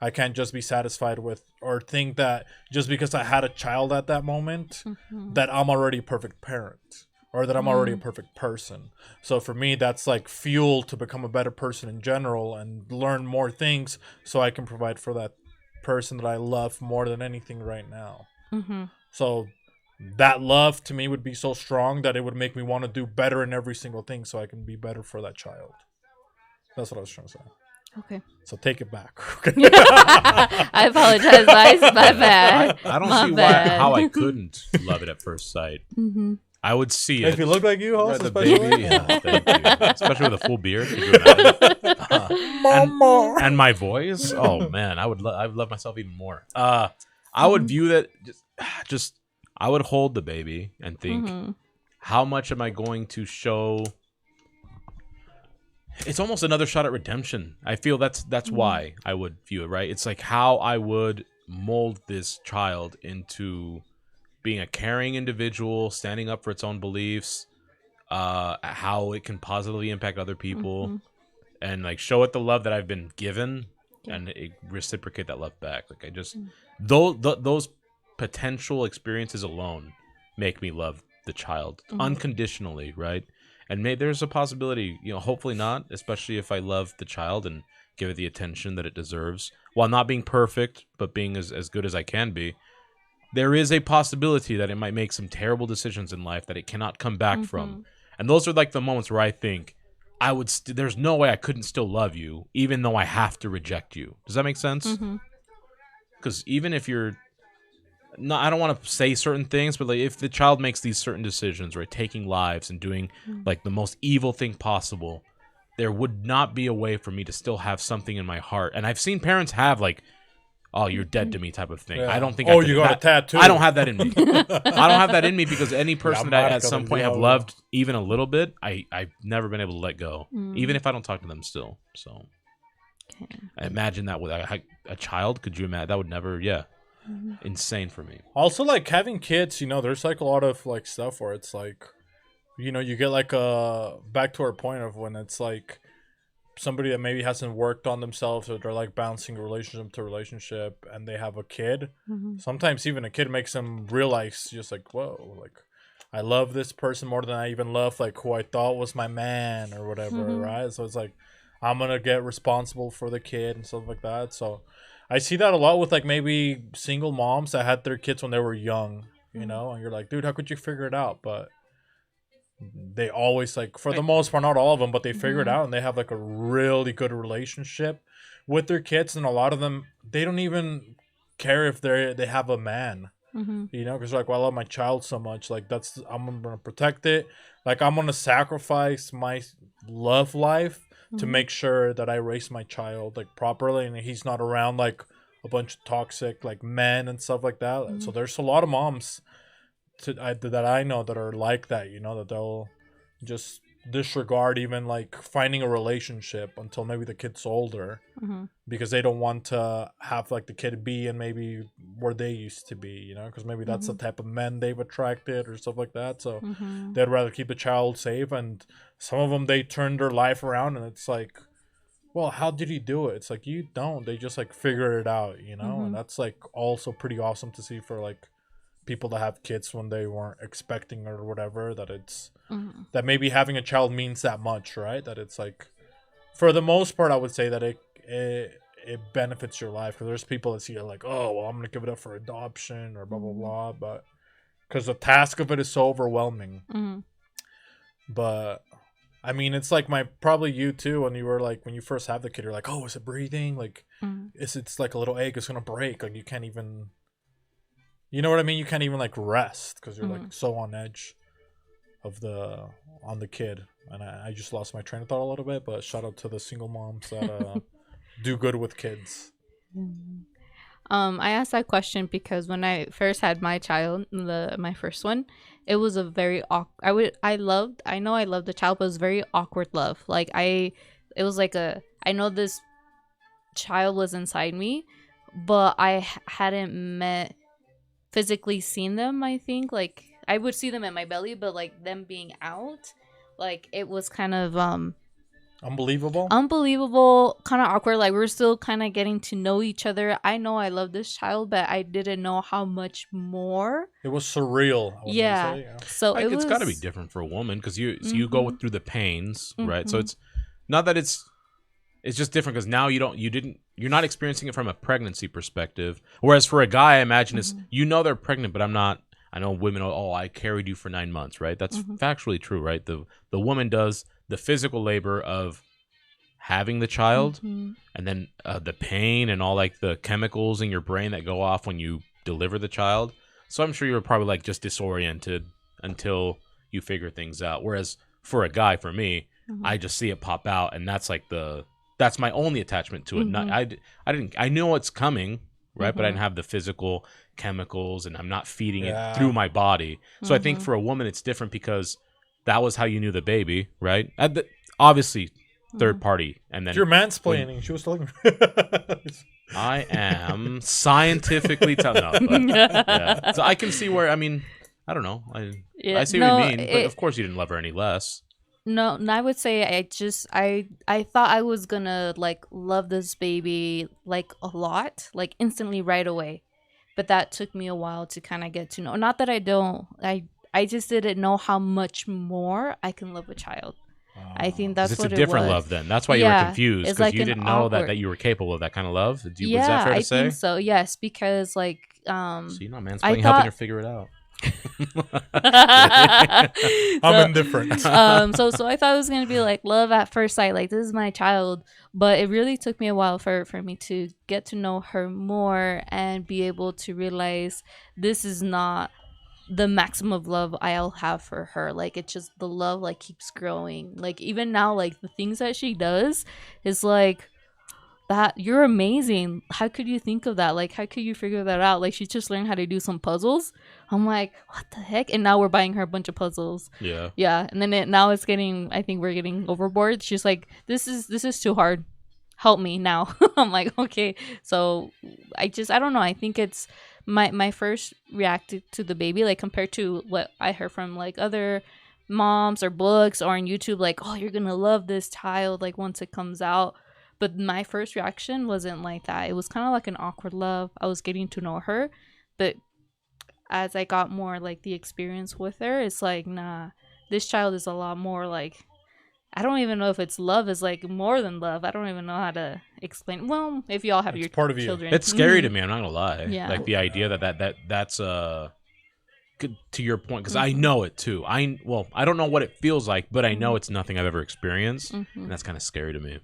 I can't just be satisfied with or think that just because I had a child at that moment that I'm already a perfect parent or that I'm already a perfect person. So for me, that's like fuel to become a better person in general and learn more things so I can provide for that person that I love more than anything right now.
Mm-hmm.
So that love to me would be so strong that it would make me want to do better in every single thing so I can be better for that child. That's what I was trying to say.
Okay.
So take it back.
I apologize, guys. My bad.
I don't
My
see
bad.
how I couldn't love it at first sight.
Mm-hmm.
I would see it.
If you look like you,
Right,
Hoss,
the
especially.
baby, yeah, thank you. Especially with a full beard. Could you imagine? And my voice. Oh man, I would love myself even more. I would view that just I would hold the baby and think, how much am I going to show? It's almost another shot at redemption. I feel that's why I would view it, right? It's like how I would mold this child into being a caring individual, standing up for its own beliefs, how it can positively impact other people, and like show it the love that I've been given, and reciprocate that love back. Like I just those potential experiences alone make me love the child unconditionally, right? And there's a possibility, hopefully not, especially if I love the child and give it the attention that it deserves, while not being perfect, but being as good as I can be. There is a possibility that it might make some terrible decisions in life that it cannot come back from. And those are like the moments where I think I would there's no way I couldn't still love you, even though I have to reject you. Does that make sense? Because even if you're no, I don't want to say certain things, but like if the child makes these certain decisions, right, taking lives and doing like the most evil thing possible, there would not be a way for me to still have something in my heart. And I've seen parents have like, "Oh, you're dead to me" type of thing.
Yeah.
I don't think.
Oh,
I could,
you got a tattoo.
I don't have that in me. I don't have that in me because any person that I at some point have loved even a little bit, I've never been able to let go, even if I don't talk to them still. So, I imagine that with a child. Could you imagine? That would never. Yeah. Insane for me.
Also, like having kids, there's like a lot of like stuff where it's like, you get like back to our point of when it's like somebody that maybe hasn't worked on themselves or they're like bouncing relationship to relationship and they have a kid. Sometimes even a kid makes them realize just like, whoa, like I love this person more than I even love like who I thought was my man or whatever, right? So it's like I'm gonna get responsible for the kid and stuff like that. So I see that a lot with like maybe single moms that had their kids when they were young, and you're like, dude, how could you figure it out? But they always like, for the most part, not all of them, but they figure it out and they have like a really good relationship with their kids. And a lot of them, they don't even care if they have a man, because like, well, I love my child so much. Like I'm going to protect it. Like I'm going to sacrifice my love life to make sure that I raise my child like properly and he's not around like a bunch of toxic like men and stuff like that. So there's a lot of moms that I know that are like that, that they'll just disregard even like finding a relationship until maybe the kid's older because they don't want to have like the kid be in maybe where they used to be, because maybe that's the type of men they've attracted or stuff like that. So they'd rather keep the child safe. And some of them, they turn their life around and it's like, well, how did he do it? It's like, you don't. They just like figure it out, and that's like also pretty awesome to see for like people that have kids when they weren't expecting or whatever, that it's that maybe having a child means that much, right? That it's like, for the most part, I would say that it benefits your life, because there's people that see it like, oh, well, I'm gonna give it up for adoption or blah blah blah, but because the task of it is so overwhelming.
Mm-hmm.
But I mean, it's like probably you too. When you were like, when you first have the kid, you're like, oh, is it breathing? Like, it's like a little egg. It's gonna break. Like you can't even, you know what I mean? You can't even like rest because you're like so on edge of on the kid. And I just lost my train of thought a little bit. But shout out to the single moms that do good with kids.
I asked that question because when I first had my child, my first one, it was a very I know I loved the child, but it was very awkward love. Like it was like I know this child was inside me, but I hadn't physically seen them. I think like I would see them in my belly, but like them being out, like it was kind of
unbelievable,
kind of awkward. Like we were still kind of getting to know each other. I know I love this child, but I didn't know how much more.
It was surreal.
Yeah. So
it's got to be different for a woman because you go through the pains, right? So it's not that it's just different because now you're not experiencing it from a pregnancy perspective. Whereas for a guy, I imagine it's they're pregnant, but I'm not. I know women. Oh, I carried you for 9 months, right? That's factually true, right? The woman does the physical labor of having the child, and then the pain and all like the chemicals in your brain that go off when you deliver the child. So I'm sure you were probably like just disoriented until you figure things out. Whereas for a guy, for me, I just see it pop out, and that's like that's my only attachment to it. I know it's coming, right? But I didn't have the physical chemicals, and I'm not feeding it through my body. So I think for a woman, it's different because that was how you knew the baby, right? Obviously, third party, and then
you're mansplaining. She was telling me.
I am scientifically telling. Yeah. So I can see where. I mean, I don't know. I see what you mean, but of course you didn't love her any less.
No, I would say I thought I was gonna like love this baby like a lot, like instantly right away, but that took me a while to kind of get to know. Not that I don't, I just didn't know how much more I can love a child. I think that's what it was.
It's a different love then. That's why you were confused because
like
you didn't know that you were capable of that kind of love. Was that fair to say?
I think so. Yes, because like
so you're not mansplaining, helping her figure it out.
I'm indifferent.
So I thought it was gonna be like love at first sight, like this is my child, but it really took me a while for me to get to know her more and be able to realize this is not the maximum of love I'll have for her. Like it's just the love like keeps growing. Like even now, like the things that she does is like that you're amazing. How could you think of that? Like how could you figure that out? Like she just learned how to do some puzzles. I'm like, what the heck? And now we're buying her a bunch of puzzles. Yeah. And then now it's getting, I think we're getting overboard. She's like, this is too hard. Help me now. I'm like, okay. So I don't know. I think it's my first reacted to the baby, like compared to what I heard from like other moms or books or on YouTube, like, oh, you're gonna love this child like once it comes out. But my first reaction wasn't like that. It was kind of like an awkward love. I was getting to know her, but as I got more like the experience with her, it's like, nah, this child is a lot more like, I don't even know if it's love is like more than love. I don't even know how to explain. Well, if y'all have your
part of
children,
it's scary to me. I'm not gonna lie.
Yeah.
Like the idea that's good to your point, because I know it too. I don't know what it feels like, but I know it's nothing I've ever experienced, and that's kind of scary to me.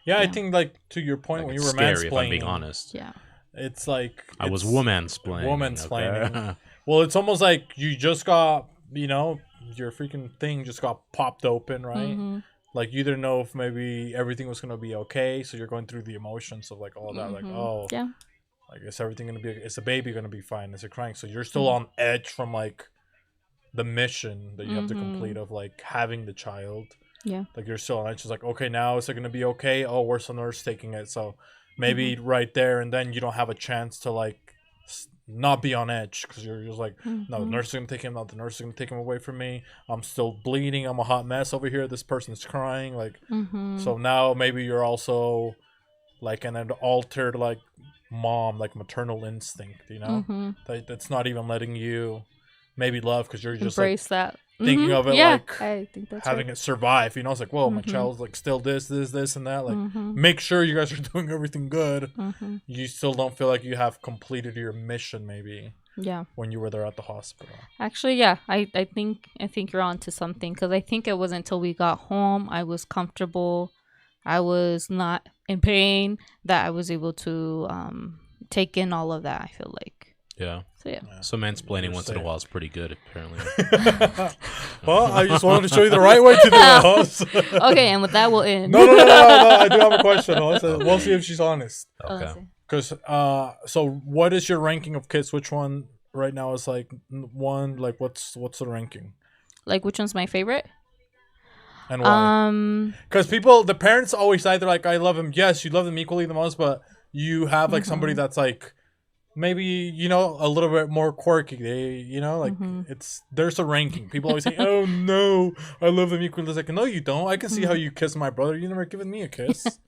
Yeah, I think like to your point
Like
when
it's
you were
scary,
mansplaining.
if I'm being honest.
Yeah.
It's like
I was womansplaining.
Womansplaining.
Okay?
Well, it's almost like you just got, your freaking thing just got popped open, right? Like you didn't know if maybe everything was gonna be okay, so you're going through the emotions of like all that, like like is everything gonna be? Is the baby gonna be fine? Is it crying? So you're still on edge from like the mission that you have to complete of like having the child.
Yeah.
Like you're still on edge. It's like, okay, now is it gonna be okay? Oh, where's the nurse taking it? So maybe right there and then you don't have a chance to like not be on edge because you're just like, no, the nurse is gonna take him out. The nurse is gonna take him away from me. I'm still bleeding. I'm a hot mess over here. This person's crying. Like, so now maybe you're also like an altered like mom, like maternal instinct. That's not even letting you maybe love because you're just
embrace
like,
that.
thinking of it like
I think that's
having
right.
it survive. You know, it's like, whoa, my child's like still this, and that. Like, make sure you guys are doing everything good. You still don't feel like you have completed your mission, maybe.
Yeah.
When you were there at the hospital.
Actually, yeah, I think you're onto something, because I think it wasn't until we got home, I was comfortable, I was not in pain, that I was able to take in all of that. I feel like.
Yeah.
So yeah.
So mansplaining once in a while is pretty good, apparently.
Well, I just wanted to show you the right way to do it.
Okay, and with that, we'll end.
No. I do have a question. We'll see if she's honest.
Okay.
Because, so what is your ranking of kids? Which one right now is like one? Like, what's the ranking?
Like, which one's my favorite?
And why? Because the parents always either like, I love him. Yes, you love them equally the most, but you have like somebody that's like, maybe, you know, a little bit more quirky. They, you know, like there's a ranking. People always say, "Oh no, I love them equally." It's like, no, you don't. I can see how you kiss my brother. You never given me a kiss.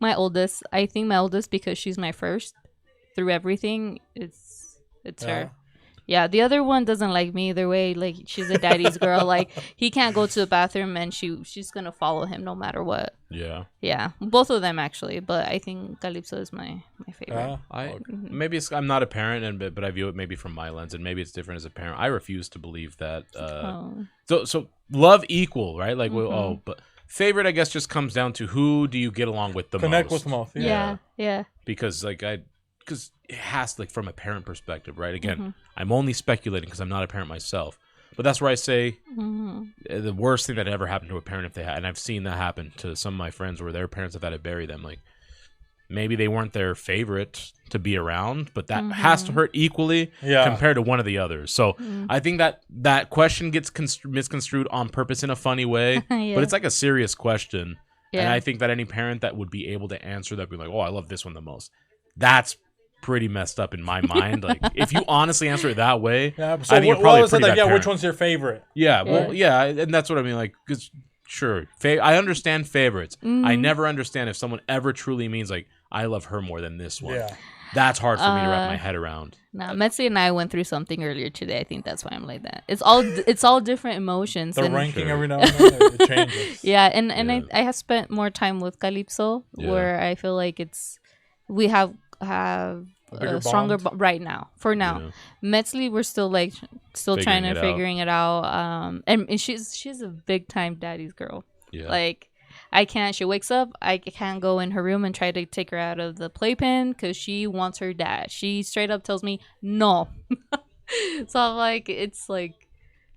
My oldest. I think my oldest, because she's my first through everything. It's her. Yeah, the other one doesn't like me either way. Like, she's a daddy's girl. Like, he can't go to the bathroom and she's gonna follow him no matter what.
Yeah.
Yeah, both of them actually, but I think Calypso is my favorite.
Maybe I'm not a parent, but I view it maybe from my lens, and maybe it's different as a parent. I refuse to believe that. So love equal, right? Like, but favorite, I guess, just comes down to who do you get along with the most.
Connect with the most.
Yeah.
Because because it has to, like, from a parent perspective, right? Again, I'm only speculating because I'm not a parent myself. But that's where I say the worst thing that ever happened to a parent, if they had, and I've seen that happen to some of my friends where their parents have had to bury them. Like, maybe they weren't their favorite to be around, but that has to hurt equally compared to one of the others. So I think that question gets misconstrued on purpose in a funny way, but it's like a serious question. Yeah. And I think that any parent that would be able to answer that, be like, "Oh, I love this one the most," that's pretty messed up in my mind. Like, if you honestly answer it that way,
so
I think you're probably a pretty bad parent.
Which one's your favorite?
Yeah, well, yeah, and that's what I mean. Like, 'cause sure, I understand favorites. I never understand if someone ever truly means like, I love her more than this one. Yeah, that's hard for me to wrap my head around.
Nah, Metzi and I went through something earlier today. I think that's why I'm like that. It's all different emotions.
The ranking every now and then it changes.
Yeah, and I have spent more time with Calypso, where I feel like we have a stronger right now. For now, Metzli, we're still trying to figuring it out. And she's a big time daddy's girl. Yeah. Like, I can't. She wakes up, I can't go in her room and try to take her out of the playpen because she wants her dad. She straight up tells me no. So I'm like, it's like,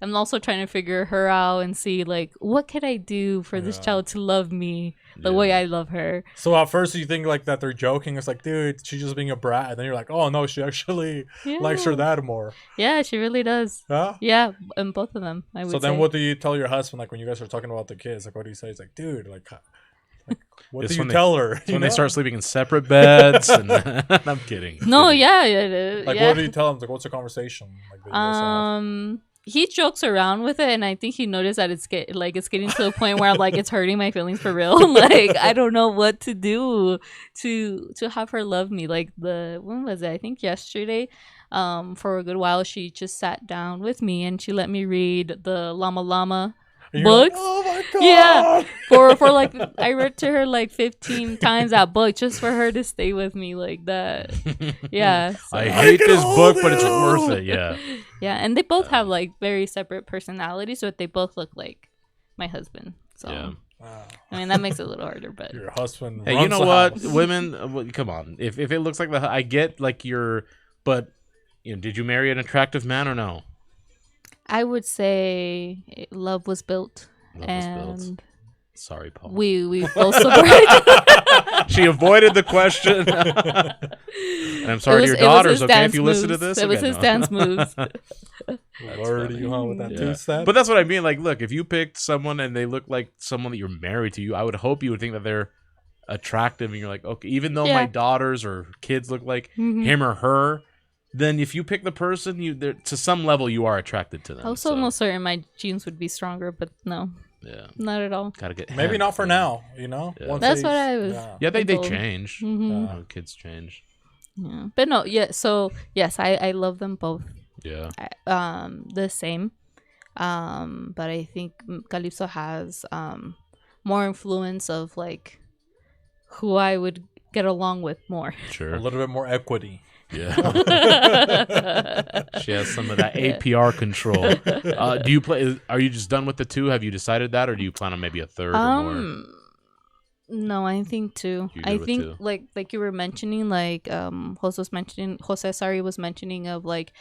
I'm also trying to figure her out and see, like, what can I do for this child to love me the way I love her. So
at first you think like that they're joking. It's like, dude, she's just being a brat. And then you're like, oh no, she actually likes her dad more.
Yeah, she really does.
Huh?
Yeah, and both of them, I would say.
So then what do you tell your husband, like, when you guys are talking about the kids? Like, what do you say? He's like, dude, like what do you tell her?
When they start sleeping in separate beds. And I'm kidding.
No, yeah.
Like, what do you tell them? Like, what's the conversation? Like,
he jokes around with it, and I think he noticed that it's getting to the point where I'm like, it's hurting my feelings for real. Like, I don't know what to do to have her love me. Like, when was it? I think yesterday. For a good while, she just sat down with me and she let me read the Llama Llama books. Like,
oh my god!
Yeah, for like, I read to her like 15 times that book just for her to stay with me like that. Yeah, so.
I hate this book, but it's worth it. Yeah.
Yeah, and they both have like very separate personalities, but they both look like my husband. So I mean, that makes it a little harder, but
your husband.
Hey, you know what, women? Come on, if it looks like I get like but you know, did you marry an attractive man or no?
I would say love was built. And
sorry, Paul.
We both support.
She avoided the question. And I'm sorry to your daughters, okay, if you listen to this.
It was his dance moves.
Lord, you on with that two-step?
But that's what I mean. Like, look, if you picked someone and they look like someone that you're married to, I would hope you would think that they're attractive, and you're like, okay, even though my daughters or kids look like him or her, then if you pick the person, to some level you are attracted to them.
I was almost certain my genes would be stronger, but no.
Yeah.
Not at all.
Gotta get
maybe not for now, you know?
Yeah.
That's what I was.
Yeah, they change. Mm-hmm. Kids change.
Yeah. But no, so yes, I love them both.
Yeah.
The same. But I think Calypso has more influence of like who I would get along with more.
Sure.
A little bit more equity.
Yeah. She has some of that APR control. Do you play? Are you just done with the two? Have you decided that, or do you plan on maybe a third or more?
No, I think two.
You're
I
good with
think
two.
like you were mentioning, like Jose was mentioning of like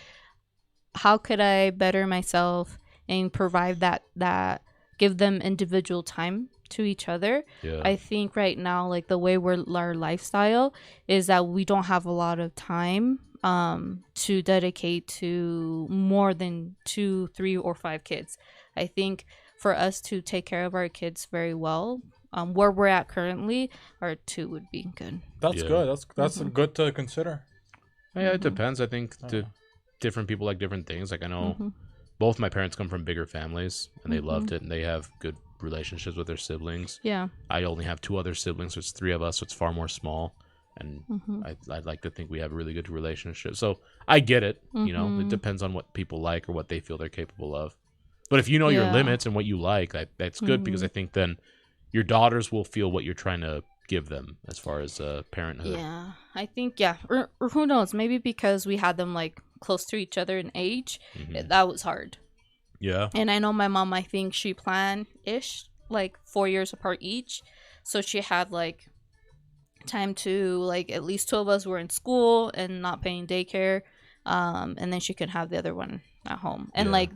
how could I better myself and provide that give them individual time to each other.
Yeah.
I think right now, like the way our lifestyle is that we don't have a lot of time to dedicate to more than 2, 3, or 5 kids. I think for us to take care of our kids very well, where we're at currently, our 2 would be good.
That's good. That's good to consider.
Yeah, it depends. I think different people like different things. Like I know both my parents come from bigger families, and they loved it, and they have good relationships with their siblings.
Yeah.
I only have 2 other siblings, so it's 3 of us, so it's far more small. And I'd like to think we have a really good relationship. So I get it. You know, it depends on what people like or what they feel they're capable of. But if you know your limits and what you like, that's good because I think then your daughters will feel what you're trying to give them as far as parenthood.
Yeah, I think or who knows? Maybe because we had them like close to each other in age, that was hard.
Yeah.
And I know my mom. I think she planned like 4 years apart each, so she had like time to like at least 2 of us were in school and not paying daycare, and then she could have the other one at home. And like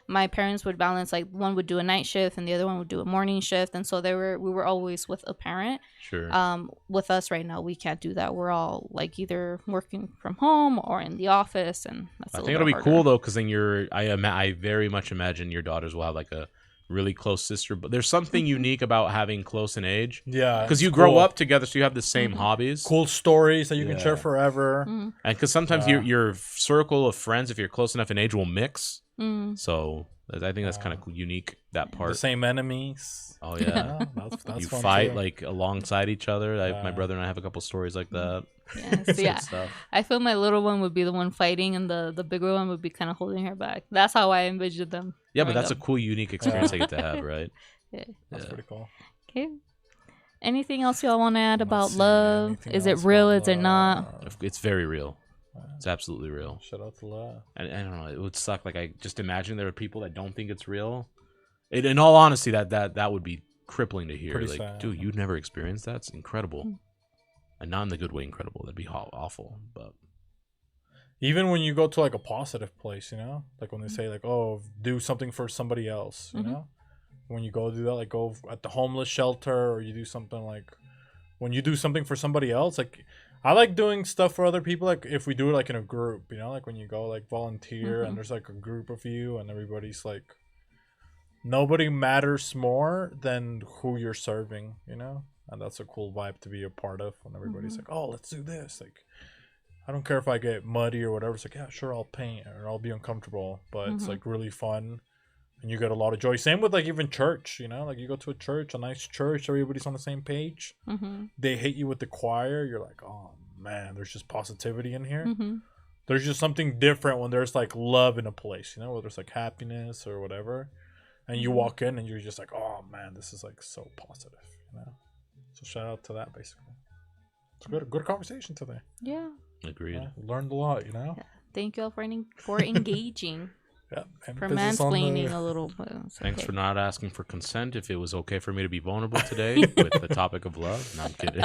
my parents would balance, like one would do a night shift and the other one would do a morning shift, and so we were always with a parent.
Sure.
With us right now, we can't do that. We're all like either working from home or in the office, and that's
I think it'll be cool though, because then I very much imagine your daughters will have like a really close sister, but there's something unique about having close in age.
Yeah,
because you grow up together, so you have the same hobbies,
cool stories that you can share forever.
And because sometimes your circle of friends, if you're close enough in age, will mix. So I think that's kind of unique, that part.
The same enemies.
Oh yeah,
that's
you
fun
fight
too.
like alongside each other. My brother and I have a couple stories like that.
Yeah. I feel my little one would be the one fighting, and the bigger one would be kind of holding her back. That's how I envisioned them.
Yeah, but that's a cool, unique experience I get to have, right?
That's pretty cool.
Okay. Anything else y'all want to add about love? Is it real? Is it not?
It's very real. It's absolutely real.
Shout out to love.
And I don't know. It would suck. Like I just imagine there are people that don't think it's real. In all honesty, that would be crippling to hear.
Pretty
like,
sad.
dude, you'd never experienced that. It's incredible, and not in the good way. Incredible. That'd be awful. But
even when you go to like a positive place, you know, like when they say like, "Oh, do something for somebody else," you know, when you go do that, like go at the homeless shelter, or you do something like when you do something for somebody else, like. I like doing stuff for other people, like if we do it like in a group, you know, like when you go like volunteer and there's like a group of you and everybody's like, nobody matters more than who you're serving, you know, and that's a cool vibe to be a part of when everybody's like, oh, let's do this. Like, I don't care if I get muddy or whatever. It's like, yeah, sure, I'll paint or I'll be uncomfortable, but it's like really fun. And you get a lot of joy. Same with like even church, you know, like you go to a church, a nice church, everybody's on the same page. They hate you with the choir. You're like, oh man, there's just positivity in here. There's just something different when there's like love in a place, you know, whether it's like happiness or whatever. And you walk in and you're just like, oh man, this is like so positive, you know. So shout out to that basically. It's a good conversation today.
Yeah.
agreed.
Yeah, learned a lot, you know.
Yeah. Thank you all for engaging.
Yeah,
for mansplaining a little bit.
Thanks for not asking for consent if it was okay for me to be vulnerable today with the topic of love. No, I'm kidding.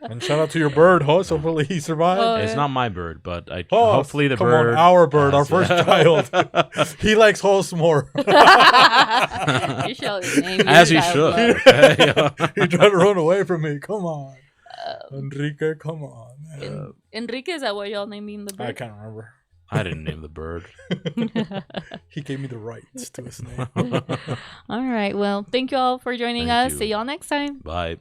And shout out to your bird, Hoss. Hopefully he survived.
Oh,
It's
yeah.
not my bird, but
Hopefully
the
come
bird.
on, our bird, our first child. He likes Hoss more.
You shall name
As
your
he
child
should.
love.
He tried to run away from me. Come on. Enrique, come on. Man.
Enrique, is that what y'all naming the bird?
I can't remember.
I didn't name the bird.
He gave me the rights to his name.
All right. Well, thank you all for joining
Thank
us.
you.
See y'all next time.
Bye.